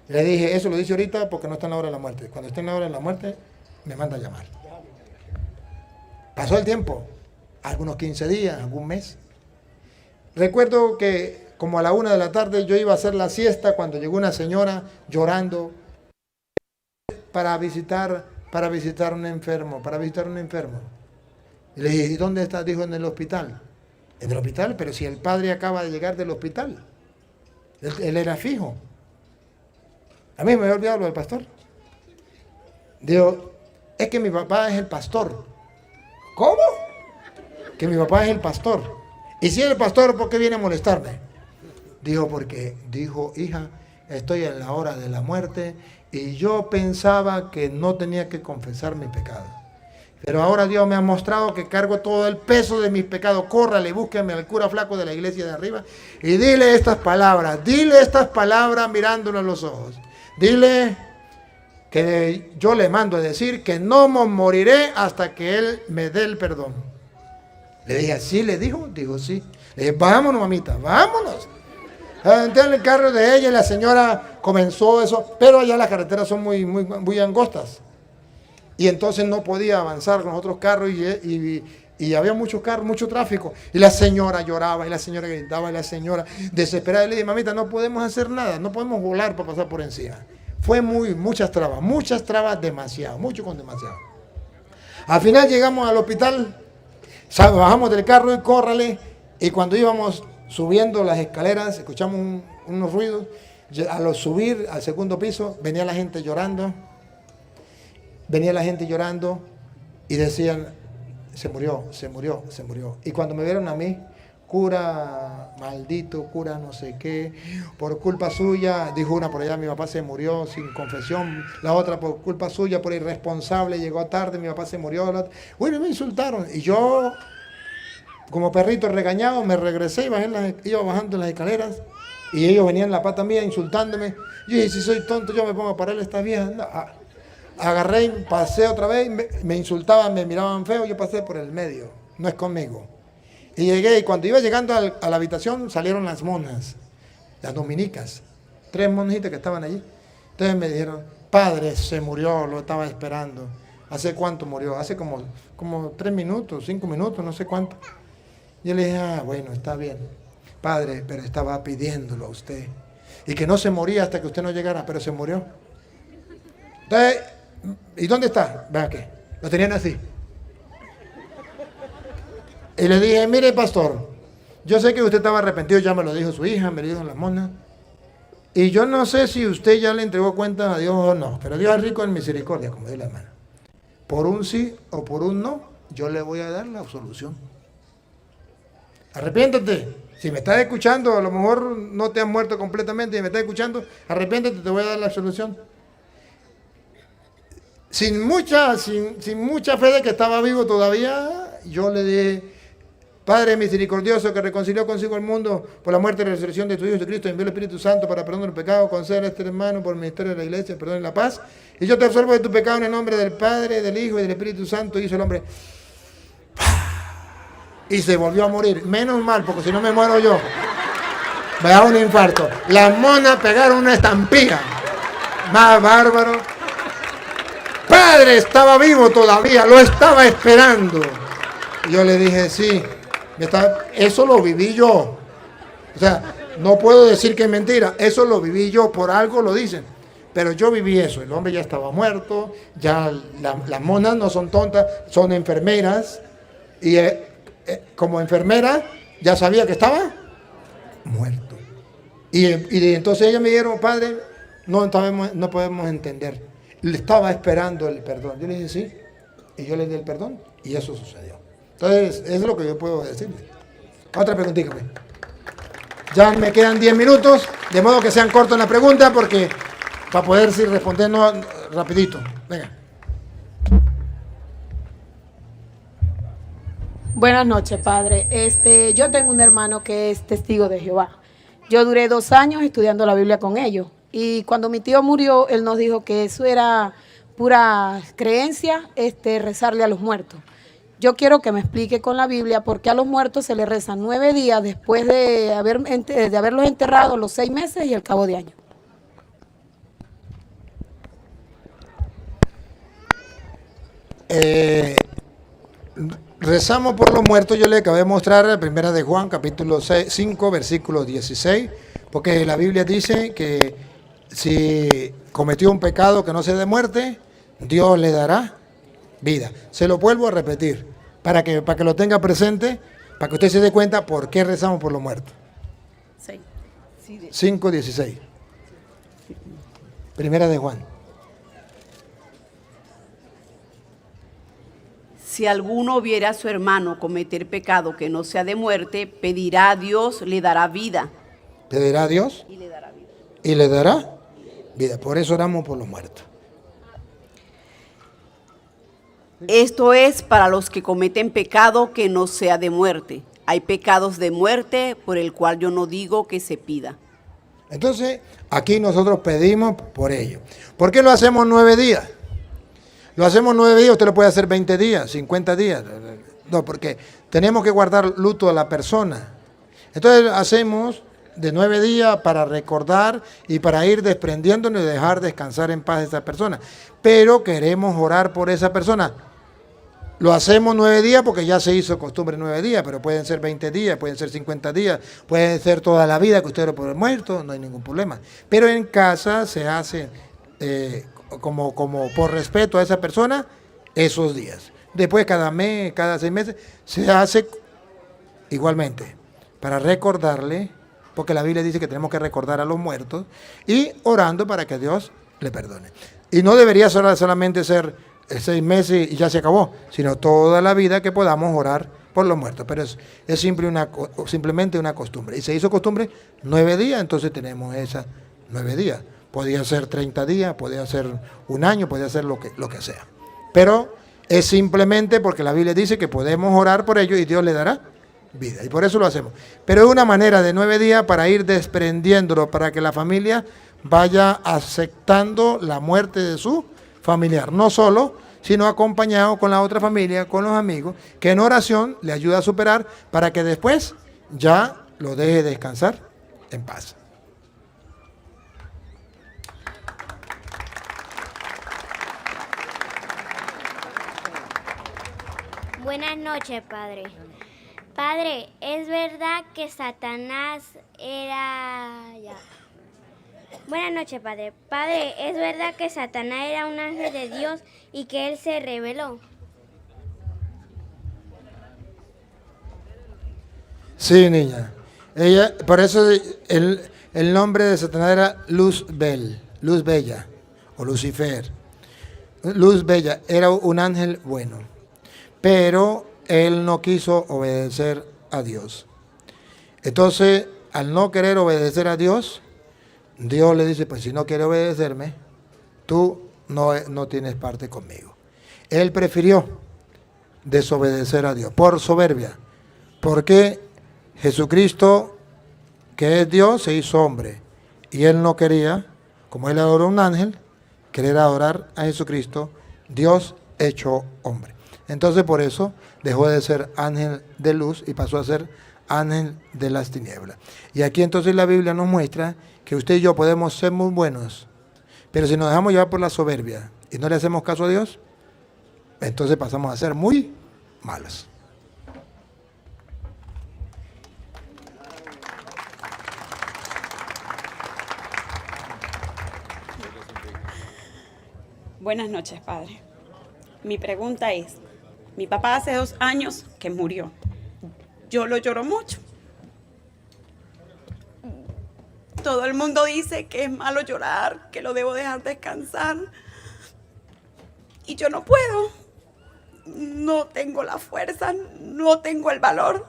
Y le dije, eso lo dice ahorita porque no está en la hora de la muerte. Cuando esté en la hora de la muerte, me manda a llamar. Pasó el tiempo, algunos 15 días, algún mes. Recuerdo que como a la 1 de la tarde yo iba a hacer la siesta cuando llegó una señora llorando para visitar un enfermo. Y le dije, ¿y dónde está? Dijo, en el hospital. ¿En el hospital? Pero si el padre acaba de llegar del hospital. Él era fijo. A mí me había olvidado lo del pastor. Digo, es que mi papá es el pastor. ¿Cómo? Que mi papá es el pastor. Y si es el pastor, ¿por qué viene a molestarme? Dijo, porque dijo, hija, estoy en la hora de la muerte y yo pensaba que no tenía que confesar mi pecado. Pero ahora Dios me ha mostrado que cargo todo el peso de mis pecados. Córrale, búsqueme al cura flaco de la iglesia de arriba y dile estas palabras mirándolo a los ojos. Dile que yo le mando a decir que no moriré hasta que él me dé el perdón. Le dije, ¿sí le dijo? Dijo, sí. Le dije, vámonos, mamita, vámonos. Entré en el carro de ella y la señora comenzó eso, pero allá las carreteras son muy angostas. Y entonces no podía avanzar con otros carros y había muchos carros, mucho tráfico. Y la señora lloraba, y la señora gritaba, y la señora desesperada. Y le dije, mamita, no podemos hacer nada, no podemos volar para pasar por encima. Fue muchas trabas, demasiado, mucho con demasiado. Al final llegamos al hospital, bajamos del carro y córrale, y cuando íbamos subiendo las escaleras, escuchamos unos ruidos. Al subir al segundo piso, venía la gente llorando y decían, se murió. Y cuando me vieron a mí, cura maldito, cura no sé qué, por culpa suya, dijo una por allá, mi papá se murió sin confesión, la otra por culpa suya, por irresponsable, llegó tarde, mi papá se murió. Bueno, me insultaron y yo, como perrito regañado, me regresé y iba bajando las escaleras y ellos venían en la pata mía insultándome. Yo dije, si soy tonto, yo me pongo a pararle a esta vieja. No, agarré, pasé otra vez, me insultaban, me miraban feo, yo pasé por el medio, no es conmigo. Y llegué, y cuando iba llegando a la habitación, salieron las monjas, las dominicas, 3 monjitas que estaban allí. Entonces me dijeron, padre, se murió, lo estaba esperando. ¿Hace cuánto murió? Hace como 3 minutos, 5 minutos, no sé cuánto. Yo le dije, bueno, está bien, padre, pero estaba pidiéndolo a usted. Y que no se moría hasta que usted no llegara, pero se murió. Entonces, ¿y dónde está? Vean que lo tenían así. Y le dije, mire pastor, yo sé que usted estaba arrepentido, ya me lo dijo su hija, me lo dijo las monas. Y yo no sé si usted ya le entregó cuenta a Dios o no, pero Dios es rico en misericordia, como dice la hermana. Por un sí o por un no, yo le voy a dar la absolución. Arrepiéntate. Si me estás escuchando, a lo mejor no te has muerto completamente y me estás escuchando, arrepiéntate, te voy a dar la absolución. Sin mucha fe de que estaba vivo todavía, yo le dije, Padre misericordioso que reconcilió consigo el mundo por la muerte y la resurrección de tu Hijo Jesucristo, envió el Espíritu Santo para perdón del pecado, conceder a este hermano por el ministerio de la iglesia, perdón y la paz. Y yo te absorbo de tu pecado en el nombre del Padre, del Hijo y del Espíritu Santo. Y hizo el hombre y se volvió a morir. Menos mal, porque si no me muero yo. Me da un infarto. Las monas pegaron una estampilla. Más bárbaro. Padre, estaba vivo todavía, lo estaba esperando. Y yo le dije, sí, eso lo viví yo. O sea, no puedo decir que es mentira, eso lo viví yo, por algo lo dicen. Pero yo viví eso, el hombre ya estaba muerto, ya las monas no son tontas, son enfermeras. Y como enfermera ya sabía que estaba muerto. Y entonces ellas me dijeron, padre, no podemos entender. Le estaba esperando el perdón. Yo le dije sí, y yo le di el perdón, y eso sucedió. Entonces, eso es lo que yo puedo decirle. Otra preguntita, pues. Ya me quedan 10 minutos, de modo que sean cortos en la pregunta, porque para poder ir respondiendo rapidito. Venga. Buenas noches, padre. Yo tengo un hermano que es testigo de Jehová. Yo duré 2 años estudiando la Biblia con ellos. Y cuando mi tío murió, él nos dijo que eso era pura creencia, rezarle a los muertos. Yo quiero que me explique con la Biblia por qué a los muertos se les rezan 9 días después de haberlos enterrado, los 6 meses y el cabo de año. Rezamos por los muertos. Yo le acabé de mostrar la primera de Juan, capítulo 5, versículo 16, porque la Biblia dice que si cometió un pecado que no sea de muerte, Dios le dará vida. Se lo vuelvo a repetir, para que lo tenga presente, para que usted se dé cuenta por qué rezamos por los muertos. 5:16. Primera de Juan. Si alguno viera a su hermano cometer pecado que no sea de muerte, pedirá a Dios, le dará vida. ¿Pedirá a Dios? Y le dará vida. Y le dará vida. Por eso oramos por los muertos. Esto es para los que cometen pecado que no sea de muerte. Hay pecados de muerte por el cual yo no digo que se pida. Entonces, aquí nosotros pedimos por ello. ¿Por qué lo hacemos 9 días? Lo hacemos 9 días, usted lo puede hacer 20 días, 50 días. No, porque tenemos que guardar luto a la persona. Entonces hacemos de 9 días para recordar y para ir desprendiéndonos y dejar descansar en paz a esa persona. Pero queremos orar por esa persona. Lo hacemos 9 días porque ya se hizo costumbre 9 días, pero pueden ser 20 días, pueden ser 50 días, pueden ser toda la vida que usted lo puede muerto, no hay ningún problema. Pero en casa se hace como por respeto a esa persona esos días. Después cada mes, cada 6 meses, se hace igualmente para recordarle, porque la Biblia dice que tenemos que recordar a los muertos y orando para que Dios le perdone. Y no debería solamente ser 6 meses y ya se acabó, sino toda la vida que podamos orar por los muertos. Pero es simplemente una costumbre. Y se hizo costumbre 9 días, entonces tenemos esas 9 días. Podía ser 30 días, podía ser 1 año, podía ser lo que sea. Pero es simplemente porque la Biblia dice que podemos orar por ellos y Dios le dará vida. Y por eso lo hacemos. Pero es una manera de 9 días para ir desprendiéndolo, para que la familia vaya aceptando la muerte de su familiar. No solo, sino acompañado con la otra familia, con los amigos, que en oración le ayuda a superar para que después ya lo deje descansar en paz. Buenas noches, padre. Padre, ¿es verdad que Satanás era... Buenas noches, padre. Padre, ¿es verdad que Satanás era un ángel de Dios y que él se rebeló? Sí, niña. Por eso el nombre de Satanás era Luz Bella, o Lucifer. Luz Bella, era un ángel bueno, pero él no quiso obedecer a Dios. Entonces, al no querer obedecer a Dios, Dios le dice, pues si no quieres obedecerme, tú no tienes parte conmigo. Él prefirió desobedecer a Dios por soberbia, porque Jesucristo, que es Dios, se hizo hombre, y él no quería, como él adoró un ángel, querer adorar a Jesucristo, Dios hecho hombre. Entonces por eso dejó de ser ángel de luz y pasó a ser ángel de las tinieblas. Y aquí entonces la Biblia nos muestra que usted y yo podemos ser muy buenos, pero si nos dejamos llevar por la soberbia y no le hacemos caso a Dios, entonces pasamos a ser muy malos. Buenas noches, padre. Mi pregunta es, mi papá hace 2 años que murió. Yo lo lloro mucho. Todo el mundo dice que es malo llorar, que lo debo dejar descansar. Y yo no puedo. No tengo la fuerza, no tengo el valor.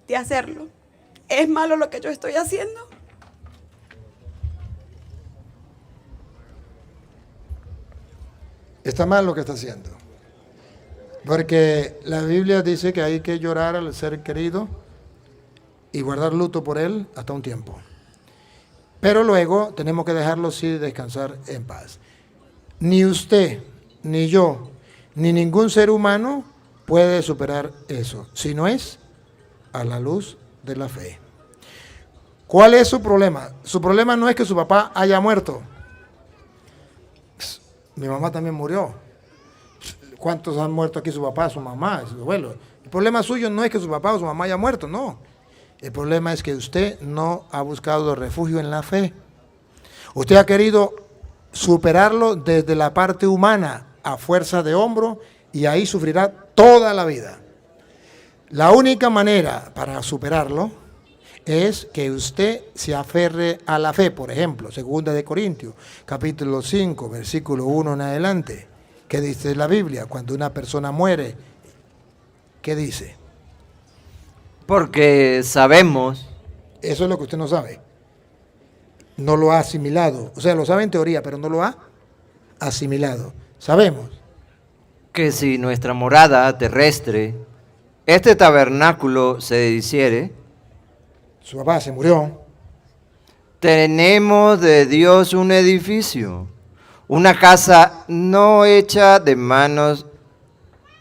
de hacerlo. ¿Es malo lo que yo estoy haciendo? Está mal lo que está haciendo. Porque la Biblia dice que hay que llorar al ser querido y guardar luto por él hasta un tiempo. Pero luego tenemos que dejarlo sí descansar en paz. Ni usted, ni yo, ni ningún ser humano puede superar eso, si no es a la luz de la fe. ¿Cuál es su problema? Su problema no es que su papá haya muerto. Mi mamá también murió. ¿Cuántos han muerto aquí? Su papá, su mamá, su abuelo. El problema suyo no es que su papá o su mamá haya muerto, no. El problema es que usted no ha buscado refugio en la fe. Usted ha querido superarlo desde la parte humana, a fuerza de hombro, y ahí sufrirá toda la vida. La única manera para superarlo es que usted se aferre a la fe. Por ejemplo, 2 de Corintios, capítulo 5, versículo 1 en adelante. ¿Qué dice la Biblia? Cuando una persona muere, ¿qué dice? Porque sabemos. Eso es lo que usted no sabe. No lo ha asimilado. O sea, lo sabe en teoría, pero no lo ha asimilado. Sabemos Que si nuestra morada terrestre, este tabernáculo se deshiciere, su papá se murió. Tenemos de Dios un edificio, una casa no hecha de manos,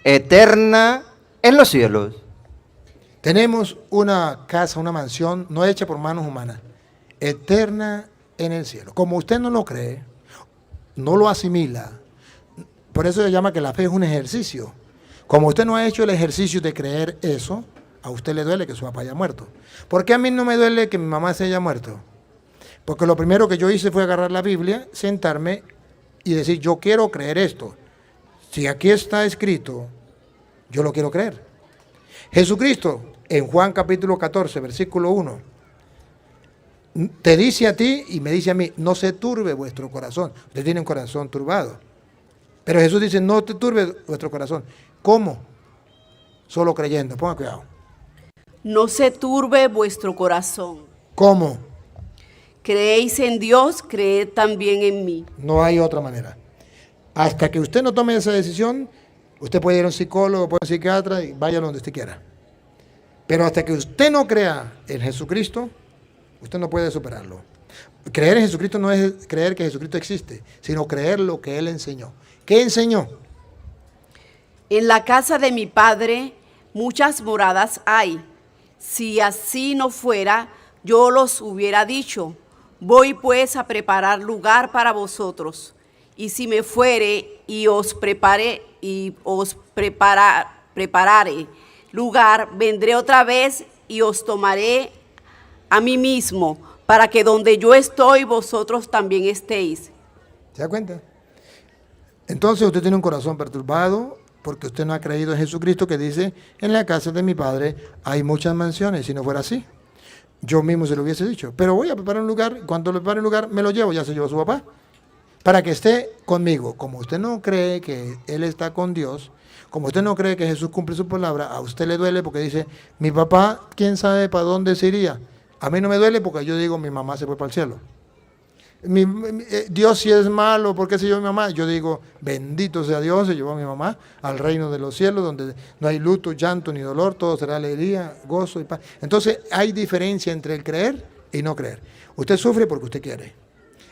eterna en los cielos. Tenemos una casa, una mansión no hecha por manos humanas, eterna en el cielo. Como usted no lo cree, no lo asimila, por eso se llama que la fe es un ejercicio. Como usted no ha hecho el ejercicio de creer eso, a usted le duele que su papá haya muerto. ¿Por qué a mí no me duele que mi mamá se haya muerto? Porque lo primero que yo hice fue agarrar la Biblia, sentarme y decir, yo quiero creer esto. Si aquí está escrito, yo lo quiero creer. Jesucristo, en Juan capítulo 14, versículo 1, te dice a ti y me dice a mí, no se turbe vuestro corazón. Usted tiene un corazón turbado. Pero Jesús dice, no te turbe vuestro corazón. ¿Cómo? Solo creyendo. Ponga cuidado. No se turbe vuestro corazón. ¿Cómo? Creéis en Dios, creed también en mí. No hay otra manera. Hasta que usted no tome esa decisión, usted puede ir a un psicólogo, puede ir a un psiquiatra y vaya donde usted quiera. Pero hasta que usted no crea en Jesucristo, usted no puede superarlo. Creer en Jesucristo no es creer que Jesucristo existe, sino creer lo que Él enseñó. ¿Qué enseñó? En la casa de mi Padre muchas moradas hay. Si así no fuera, yo los hubiera dicho. Voy pues a preparar lugar para vosotros. Y si me fuere y os preparare lugar, vendré otra vez y os tomaré a mí mismo, para que donde yo estoy, vosotros también estéis. ¿Se da cuenta? Entonces usted tiene un corazón perturbado porque usted no ha creído en Jesucristo, que dice, en la casa de mi Padre hay muchas mansiones. Si no fuera así, yo mismo se lo hubiese dicho. Pero voy a preparar un lugar, cuando le prepare un lugar, me lo llevo, ya se llevó su papá, para que esté conmigo. Como usted no cree que Él está con Dios, como usted no cree que Jesús cumple su palabra, a usted le duele porque dice, mi papá, quién sabe para dónde se iría. A mí no me duele porque yo digo, mi mamá se fue para el cielo. Dios si es malo, ¿por qué se llevó a mi mamá? Yo digo, bendito sea Dios, se llevó a mi mamá al reino de los cielos, donde no hay luto, llanto ni dolor, todo será alegría, gozo y paz. Entonces hay diferencia entre el creer y no creer. Usted sufre porque usted quiere.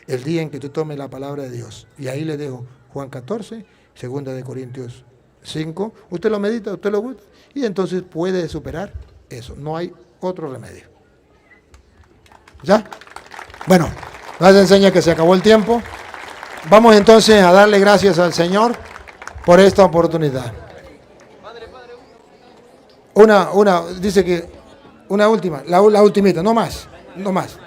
El día en que usted tome la palabra de Dios, y ahí le dejo Juan 14, 2 de Corintios 5, usted lo medita, usted lo gusta, y entonces puede superar eso. No hay otro remedio. ¿Ya? Bueno. Nos enseña que se acabó el tiempo. Vamos entonces a darle gracias al Señor por esta oportunidad. Dice que una última, la ultimita, no más, no más.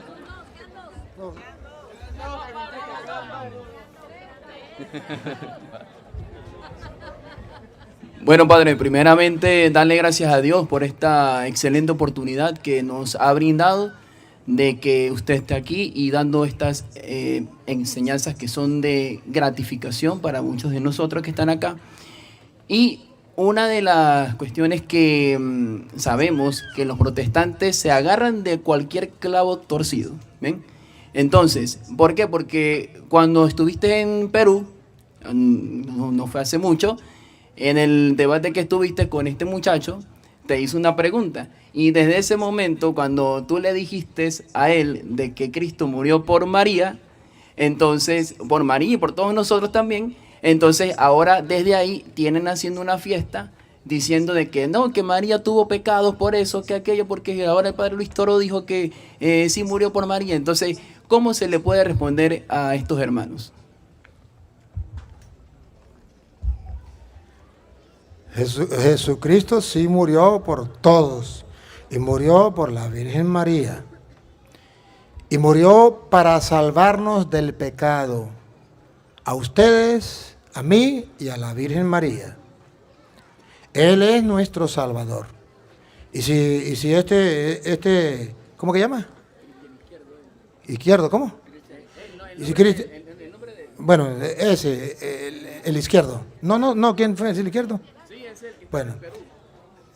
Bueno, Padre, primeramente darle gracias a Dios por esta excelente oportunidad que nos ha brindado de que usted esté aquí y dando estas enseñanzas que son de gratificación para muchos de nosotros que están acá. Y una de las cuestiones que sabemos que los protestantes se agarran de cualquier clavo torcido, ¿ven? Entonces, ¿por qué? Porque cuando estuviste en Perú, no fue hace mucho, en el debate que estuviste con este muchacho, te hizo una pregunta. Y desde ese momento, cuando tú le dijiste a él de que Cristo murió por María, entonces, por María y por todos nosotros también, entonces ahora desde ahí tienen haciendo una fiesta diciendo de que no, que María tuvo pecados por eso, que aquello, porque ahora el padre Luis Toro dijo que sí murió por María. Entonces, ¿cómo se le puede responder a estos hermanos? Jesucristo sí murió por todos y murió por la Virgen María y murió para salvarnos del pecado, a ustedes, a mí y a la Virgen María. Él es nuestro Salvador. Y si este, ¿cómo que llama? Izquierdo, ¿cómo? Y si Cristo, bueno, ese, el izquierdo. No, ¿quién fue el izquierdo? Bueno,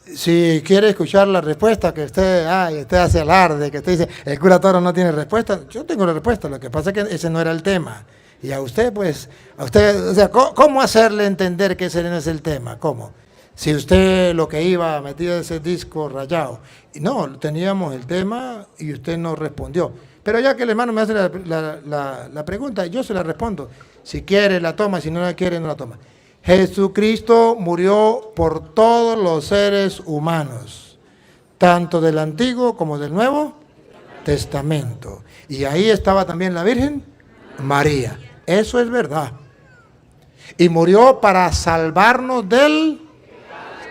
si quiere escuchar la respuesta que usted hace alarde, que usted dice, el cura Toro no tiene respuesta, yo tengo la respuesta, lo que pasa es que ese no era el tema. Y a usted, o sea, ¿cómo hacerle entender que ese no es el tema? ¿Cómo? Si usted lo que iba metido ese disco rayado. Y no, teníamos el tema y usted no respondió. Pero ya que el hermano me hace la pregunta, yo se la respondo. Si quiere la toma, si no la quiere no la toma. Jesucristo murió por todos los seres humanos, tanto del Antiguo como del Nuevo Testamento. Y ahí estaba también la Virgen María. Eso es verdad. Y murió para salvarnos del...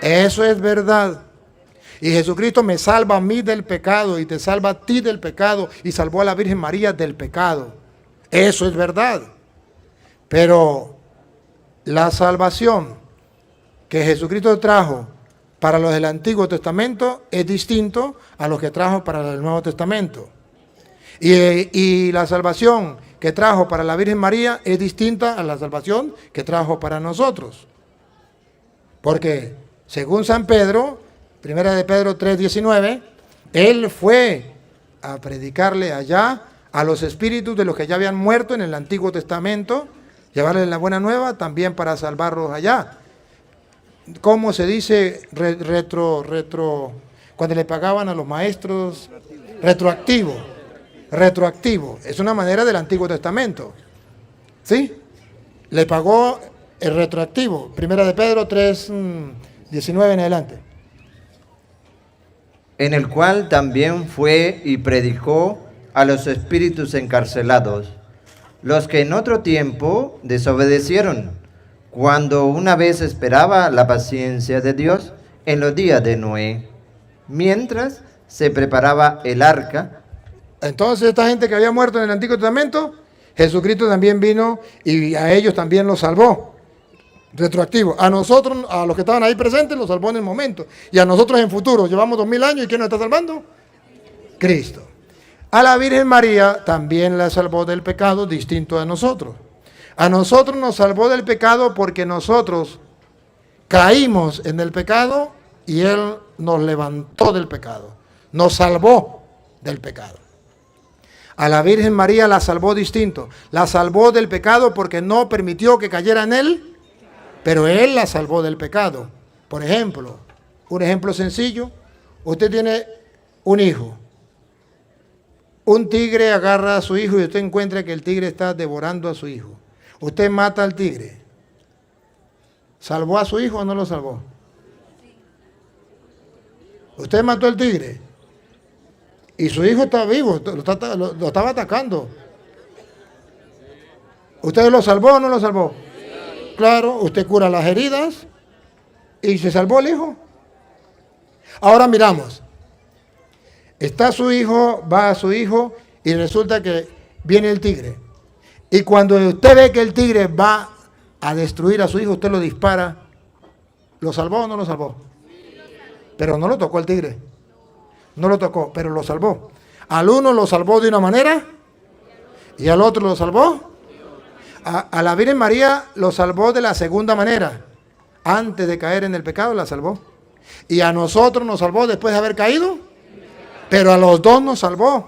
Eso es verdad. Y Jesucristo me salva a mí del pecado y te salva a ti del pecado y salvó a la Virgen María del pecado. Eso es verdad. Pero la salvación que Jesucristo trajo para los del Antiguo Testamento es distinto a los que trajo para los del Nuevo Testamento. Y la salvación que trajo para la Virgen María es distinta a la salvación que trajo para nosotros. Porque según San Pedro, primera de Pedro 3:19, él fue a predicarle allá a los espíritus de los que ya habían muerto en el Antiguo Testamento, llevarles la buena nueva también para salvarlos allá. ¿Cómo se dice cuando le pagaban a los maestros? Retroactivo. Retroactivo. Es una manera del Antiguo Testamento. ¿Sí? Le pagó el retroactivo. Primera de Pedro 3:19 en adelante. En el cual también fue y predicó a los espíritus encarcelados, los que en otro tiempo desobedecieron, cuando una vez esperaba la paciencia de Dios en los días de Noé, mientras se preparaba el arca. Entonces esta gente que había muerto en el Antiguo Testamento, Jesucristo también vino y a ellos también los salvó. Retroactivo. A nosotros, a los que estaban ahí presentes, los salvó en el momento. Y a nosotros en futuro. Llevamos 2000 años y ¿quién nos está salvando? Cristo. A la Virgen María también la salvó del pecado, distinto a nosotros. A nosotros nos salvó del pecado porque nosotros caímos en el pecado y Él nos levantó del pecado. Nos salvó del pecado. A la Virgen María la salvó distinto. La salvó del pecado porque no permitió que cayera en él, pero Él la salvó del pecado. Por ejemplo, un ejemplo sencillo. Usted tiene un hijo. Un tigre agarra a su hijo y usted encuentra que el tigre está devorando a su hijo. Usted mata al tigre. ¿Salvó a su hijo o no lo salvó? Usted mató al tigre. Y su hijo está vivo, lo estaba atacando. ¿Usted lo salvó o no lo salvó? Sí. Claro, usted cura las heridas y se salvó el hijo. Ahora miramos. Está su hijo, va a su hijo y resulta que viene el tigre. Y cuando usted ve que el tigre va a destruir a su hijo, usted lo dispara. ¿Lo salvó o no lo salvó? Pero no lo tocó el tigre. No lo tocó, pero lo salvó. Al uno lo salvó de una manera y al otro lo salvó. A la Virgen María lo salvó de la segunda manera. antes de caer en el pecado, la salvó. Y a nosotros nos salvó después de haber caído, pero a los dos nos salvó.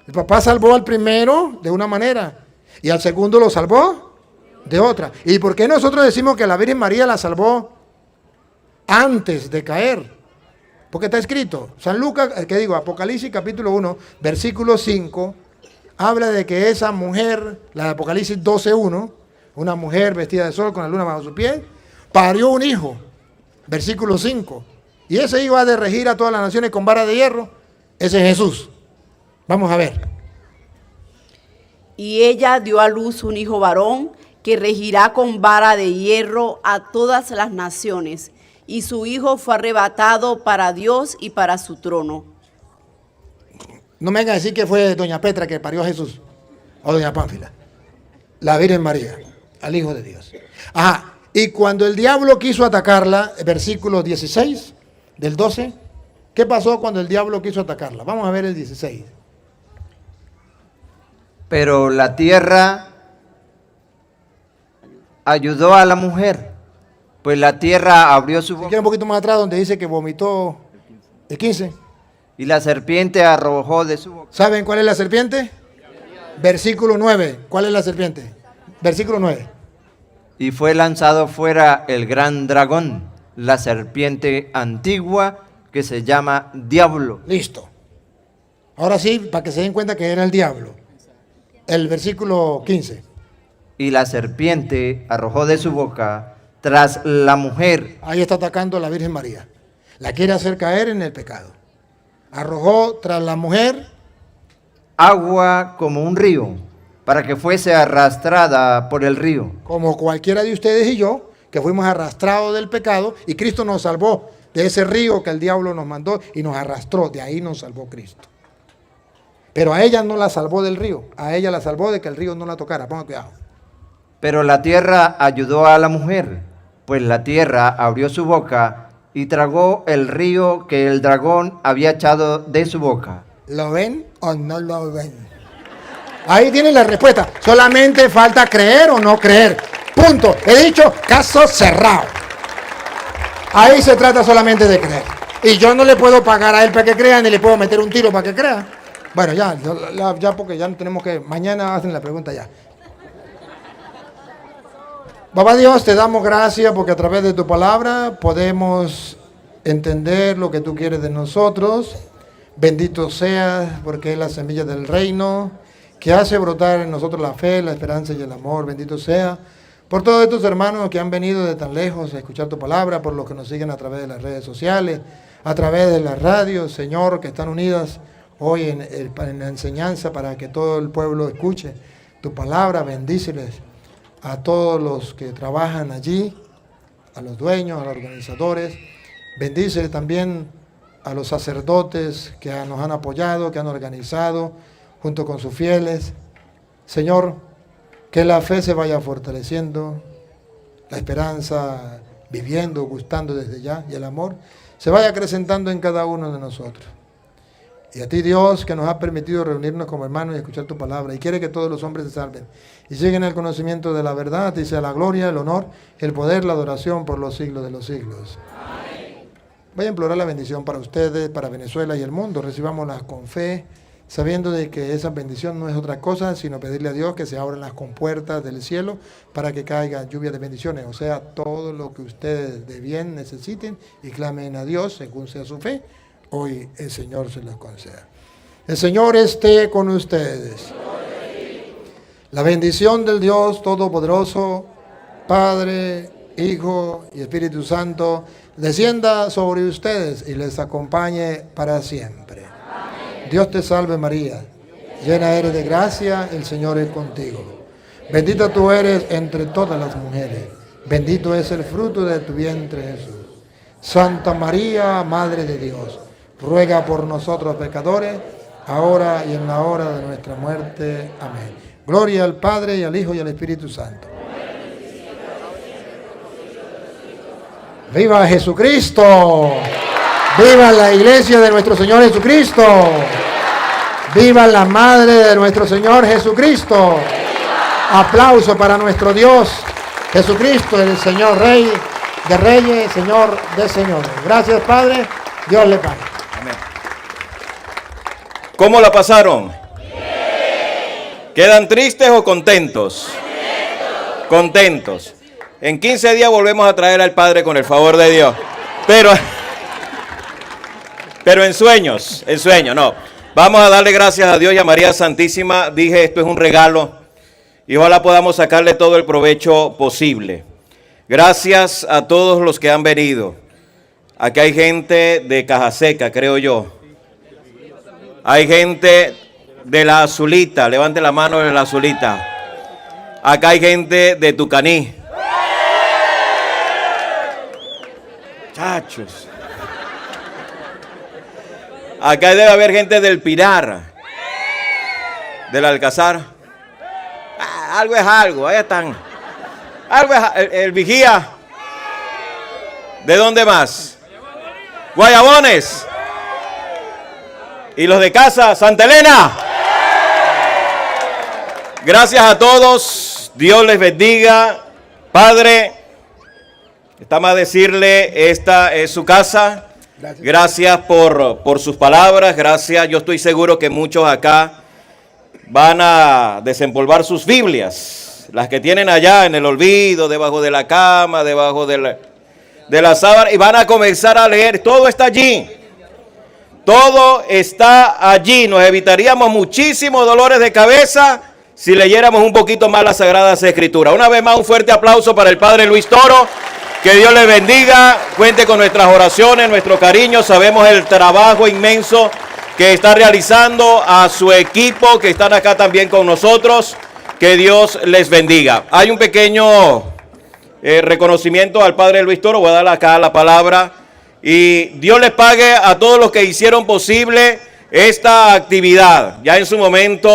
El papá salvó al primero de una manera y al segundo lo salvó de otra. ¿Y por qué nosotros decimos que la Virgen María la salvó antes de caer? Porque está escrito, San Lucas, Apocalipsis capítulo 1, versículo 5, habla de que esa mujer, la de Apocalipsis 12:1, una mujer vestida de sol con la luna bajo su pie, parió un hijo, versículo 5. Y ese hijo ha de regir a todas las naciones con vara de hierro. Ese es Jesús. Vamos a ver. Y ella dio a luz un hijo varón que regirá con vara de hierro a todas las naciones. Y su hijo fue arrebatado para Dios y para su trono. No me vengan a decir que fue doña Petra que parió a Jesús, o doña Pánfila. La Virgen María, al Hijo de Dios. Ajá. Y cuando el diablo quiso atacarla, versículo 16 del 12, ¿qué pasó cuando el diablo quiso atacarla? Vamos a ver el 16. Pero la tierra ayudó a la mujer, pues la tierra abrió su boca. Un poquito más atrás donde dice que vomitó el 15. Y la serpiente arrojó de su boca. ¿Saben cuál es la serpiente? Versículo 9. ¿Cuál es la serpiente? Versículo 9. Y fue lanzado fuera el gran dragón, la serpiente antigua que se llama Diablo. Listo. Ahora sí, para que se den cuenta que era el diablo. El versículo 15. Y la serpiente arrojó de su boca tras la mujer. Ahí está atacando a la Virgen María. La quiere hacer caer en el pecado. Arrojó tras la mujer agua como un río, para que fuese arrastrada por el río. Como cualquiera de ustedes y yo, que fuimos arrastrados del pecado, y Cristo nos salvó de ese río que el diablo nos mandó y nos arrastró. De ahí nos salvó Cristo. Pero a ella no la salvó del río, a ella la salvó de que el río no la tocara. Ponga cuidado. Pero la tierra ayudó a la mujer, pues la tierra abrió su boca y tragó el río que el dragón había echado de su boca. ¿Lo ven o no lo ven? Ahí tienen la respuesta. Solamente falta creer o no creer. Punto. He dicho caso cerrado. Ahí se trata solamente de creer. Y yo no le puedo pagar a él para que crea, ni le puedo meter un tiro para que crea. Bueno, ya porque ya no tenemos que... Mañana hacen la pregunta ya. Papá Dios, te damos gracias porque a través de tu palabra podemos entender lo que tú quieres de nosotros. Bendito seas porque es la semilla del reino que hace brotar en nosotros la fe, la esperanza y el amor. Bendito sea por todos estos hermanos que han venido de tan lejos a escuchar tu palabra, por los que nos siguen a través de las redes sociales, a través de las radios, Señor, que están unidas hoy en la enseñanza para que todo el pueblo escuche tu palabra. Bendíceles a todos los que trabajan allí, a los dueños, a los organizadores. Bendíceles también a los sacerdotes que nos han apoyado, que han organizado junto con sus fieles. Señor, que la fe se vaya fortaleciendo, la esperanza viviendo, gustando desde ya, y el amor se vaya acrecentando en cada uno de nosotros. Y a ti, Dios, que nos ha permitido reunirnos como hermanos y escuchar tu palabra, y quiere que todos los hombres se salven y lleguen al conocimiento de la verdad. A ti sea la gloria, el honor, el poder, la adoración por los siglos de los siglos. Amén. Voy a implorar la bendición para ustedes, para Venezuela y el mundo. Recibámosla con fe, sabiendo de que esa bendición no es otra cosa, sino pedirle a Dios que se abran las compuertas del cielo para que caiga lluvia de bendiciones. O sea, todo lo que ustedes de bien necesiten y clamen a Dios según sea su fe, hoy el Señor se los conceda. El Señor esté con ustedes. La bendición del Dios Todopoderoso, Padre, Hijo y Espíritu Santo, descienda sobre ustedes y les acompañe para siempre. Amén. Dios te salve María, llena eres de gracia, el Señor es contigo. Bendita tú eres entre todas las mujeres, bendito es el fruto de tu vientre Jesús. Santa María, Madre de Dios, ruega por nosotros pecadores, ahora y en la hora de nuestra muerte. Amén. Gloria al Padre, y al Hijo, y al Espíritu Santo. ¡Viva Jesucristo! ¡Viva la iglesia de nuestro Señor Jesucristo! ¡Viva la Madre de nuestro Señor Jesucristo! Aplauso para nuestro Dios Jesucristo, el Señor Rey de reyes, Señor de señores. Gracias, Padre. Dios le pague. Amén. ¿Cómo la pasaron? ¿Quedan tristes o contentos? Contentos. En 15 días volvemos a traer al Padre con el favor de Dios. Pero en sueños, no. Vamos a darle gracias a Dios y a María Santísima. Dije, esto es un regalo y ojalá podamos sacarle todo el provecho posible. Gracias a todos los que han venido. Aquí hay gente de Cajaseca, creo yo. Hay gente de la Azulita, levante la mano de la Azulita. Acá hay gente de Tucaní. Chachos. Acá debe haber gente del Pinar, del Alcázar. Algo es algo, ahí están. Algo es el Vigía. ¿De dónde más? Guayabones. Y los de casa, Santa Elena. Gracias a todos. Dios les bendiga. Padre, está más decirle, esta es su casa. Gracias por sus palabras. Gracias. Yo estoy seguro que muchos acá van a desempolvar sus Biblias. Las que tienen allá en el olvido, debajo de la cama, debajo de la sábana. Y van a comenzar a leer. Todo está allí. Todo está allí. Nos evitaríamos muchísimos dolores de cabeza si leyéramos un poquito más las Sagradas Escrituras. Una vez más, un fuerte aplauso para el Padre Luis Toro. Que Dios le bendiga. Cuente con nuestras oraciones, nuestro cariño. Sabemos el trabajo inmenso que está realizando, a su equipo que están acá también con nosotros. Que Dios les bendiga. Hay un pequeño reconocimiento al Padre Luis Toro. Voy a darle acá la palabra. Y Dios les pague a todos los que hicieron posible esta actividad. Ya en su momento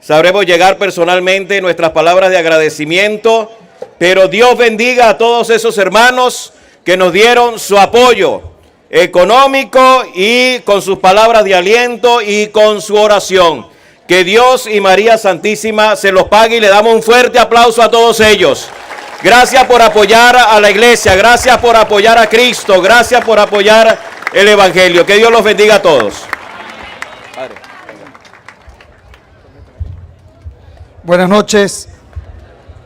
sabremos llegar personalmente nuestras palabras de agradecimiento. Pero Dios bendiga a todos esos hermanos que nos dieron su apoyo económico y con sus palabras de aliento y con su oración. Que Dios y María Santísima se los pague y le damos un fuerte aplauso a todos ellos. Gracias por apoyar a la iglesia, gracias por apoyar a Cristo, gracias por apoyar el Evangelio. Que Dios los bendiga a todos. Padre. Buenas noches.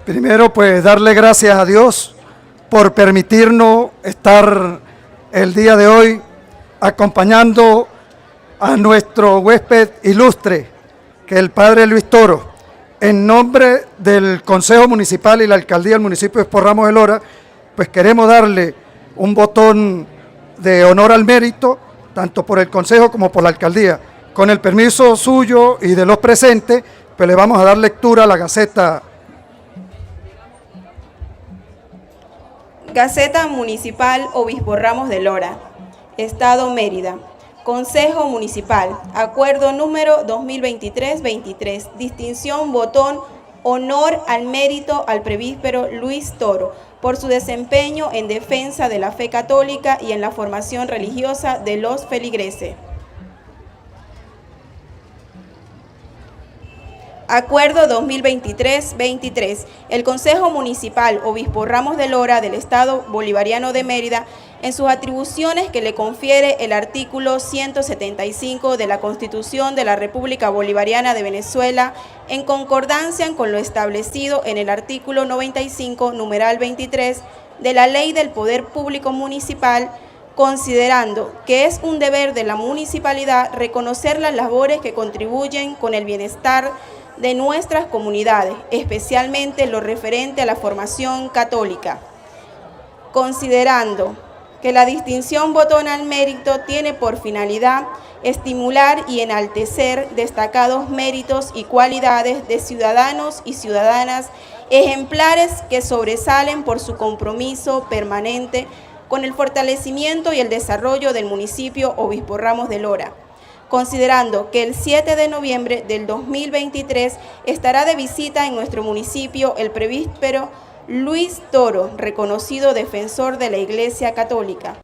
Primero, pues darle gracias a Dios por permitirnos estar el día de hoy acompañando a nuestro huésped ilustre, que es el Padre Luis Toro. En nombre del Consejo Municipal y la Alcaldía del municipio de Esporramos de Lora, pues queremos darle un botón de honor al mérito, tanto por el Consejo como por la Alcaldía. Con el permiso suyo y de los presentes, pues le vamos a dar lectura a la Gaceta. Gaceta Municipal Obispo Ramos de Lora, Estado Mérida. Consejo Municipal, acuerdo número 2023-23, distinción botón, honor al mérito al presbítero Luis Toro, por su desempeño en defensa de la fe católica y en la formación religiosa de los feligreses. Acuerdo 2023-23. El Consejo Municipal Obispo Ramos de Lora del Estado Bolivariano de Mérida, en sus atribuciones que le confiere el artículo 175 de la Constitución de la República Bolivariana de Venezuela, en concordancia con lo establecido en el artículo 95, numeral 23, de la Ley del Poder Público Municipal, considerando que es un deber de la municipalidad reconocer las labores que contribuyen con el bienestar de nuestras comunidades, especialmente lo referente a la formación católica, considerando que la distinción botón al mérito tiene por finalidad estimular y enaltecer destacados méritos y cualidades de ciudadanos y ciudadanas ejemplares que sobresalen por su compromiso permanente con el fortalecimiento y el desarrollo del municipio Obispo Ramos de Lora, considerando que el 7 de noviembre del 2023 estará de visita en nuestro municipio el presbítero Luis Toro, reconocido defensor de la Iglesia Católica,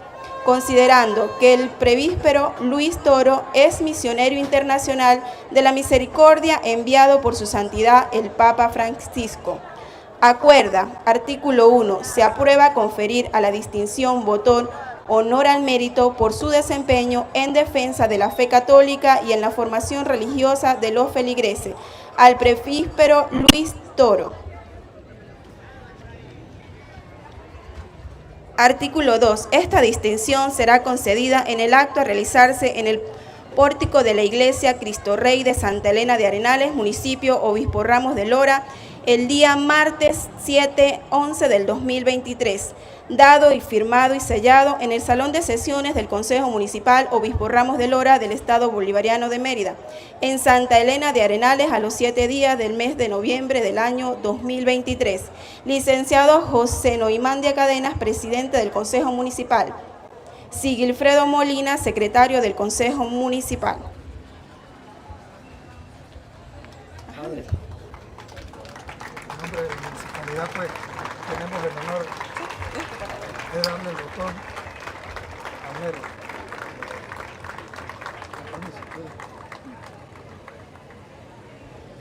considerando que el presbítero Luis Toro es misionero internacional de la misericordia enviado por su santidad el Papa Francisco, Acuerda, artículo 1, se aprueba conferir a la distinción botón honor al mérito por su desempeño en defensa de la fe católica y en la formación religiosa de los feligreses al presbítero Luis Toro. Artículo 2. Esta distinción será concedida en el acto a realizarse en el pórtico de la Iglesia Cristo Rey de Santa Elena de Arenales, municipio Obispo Ramos de Lora, el día martes 7/11 del 2023, dado y firmado y sellado en el Salón de Sesiones del Consejo Municipal Obispo Ramos de Lora del Estado Bolivariano de Mérida, en Santa Elena de Arenales, a los 7 días del mes de noviembre del año 2023. Licenciado José Noimandia Cadenas, presidente del Consejo Municipal. Sigilfredo Molina, secretario del Consejo Municipal. En nombre de la municipalidad, pues, tenemos el honor de darle el botón a Mero.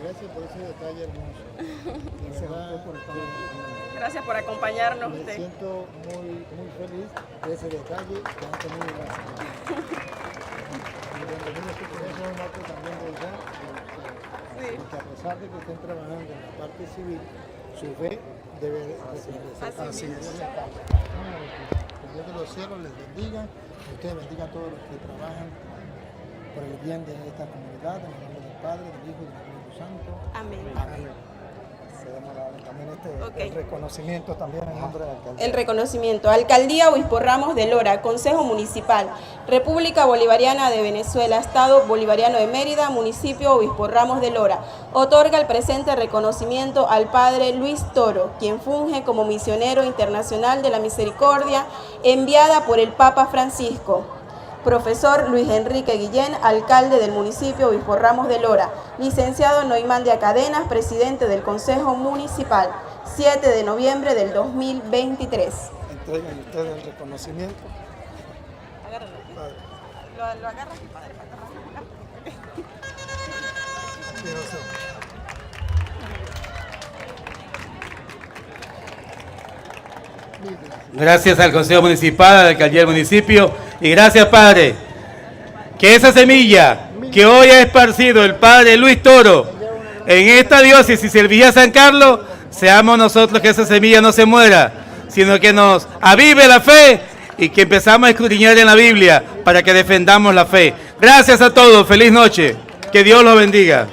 Gracias por ese detalle hermoso. Gracias por acompañarnos. Me siento muy feliz de ese detalle que han tenido gracias. Y bienvenido a este proceso de marco también de ella, que a pesar de que estén trabajando en la parte civil, su fe debe defenderse. Así es. Que Dios de los cielos les bendiga, que ustedes bendigan a todos los que trabajan por el bien de esta comunidad, en el nombre del Padre, del Hijo y del Espíritu Santo. Amén. También el reconocimiento también en nombre de la alcaldía. El reconocimiento. Alcaldía Obispo Ramos de Lora, Consejo Municipal, República Bolivariana de Venezuela, Estado Bolivariano de Mérida, Municipio Obispo Ramos de Lora. Otorga el presente reconocimiento al Padre Luis Toro, quien funge como misionero internacional de la misericordia enviada por el Papa Francisco. Profesor Luis Enrique Guillén, alcalde del municipio Obispo Ramos de Lora. Licenciado Noimandia Cadenas, presidente del Consejo Municipal. 7 de noviembre del 2023. Entreguen ustedes el reconocimiento. Agárralo. Lo agarras, padre, Gracias al Consejo Municipal, a la Alcaldía del Municipio y gracias, Padre. Que esa semilla que hoy ha esparcido el Padre Luis Toro en esta diócesis y el Villa San Carlos, seamos nosotros que esa semilla no se muera, sino que nos avive la fe y que empezamos a escudriñar en la Biblia para que defendamos la fe. Gracias a todos, feliz noche, que Dios los bendiga.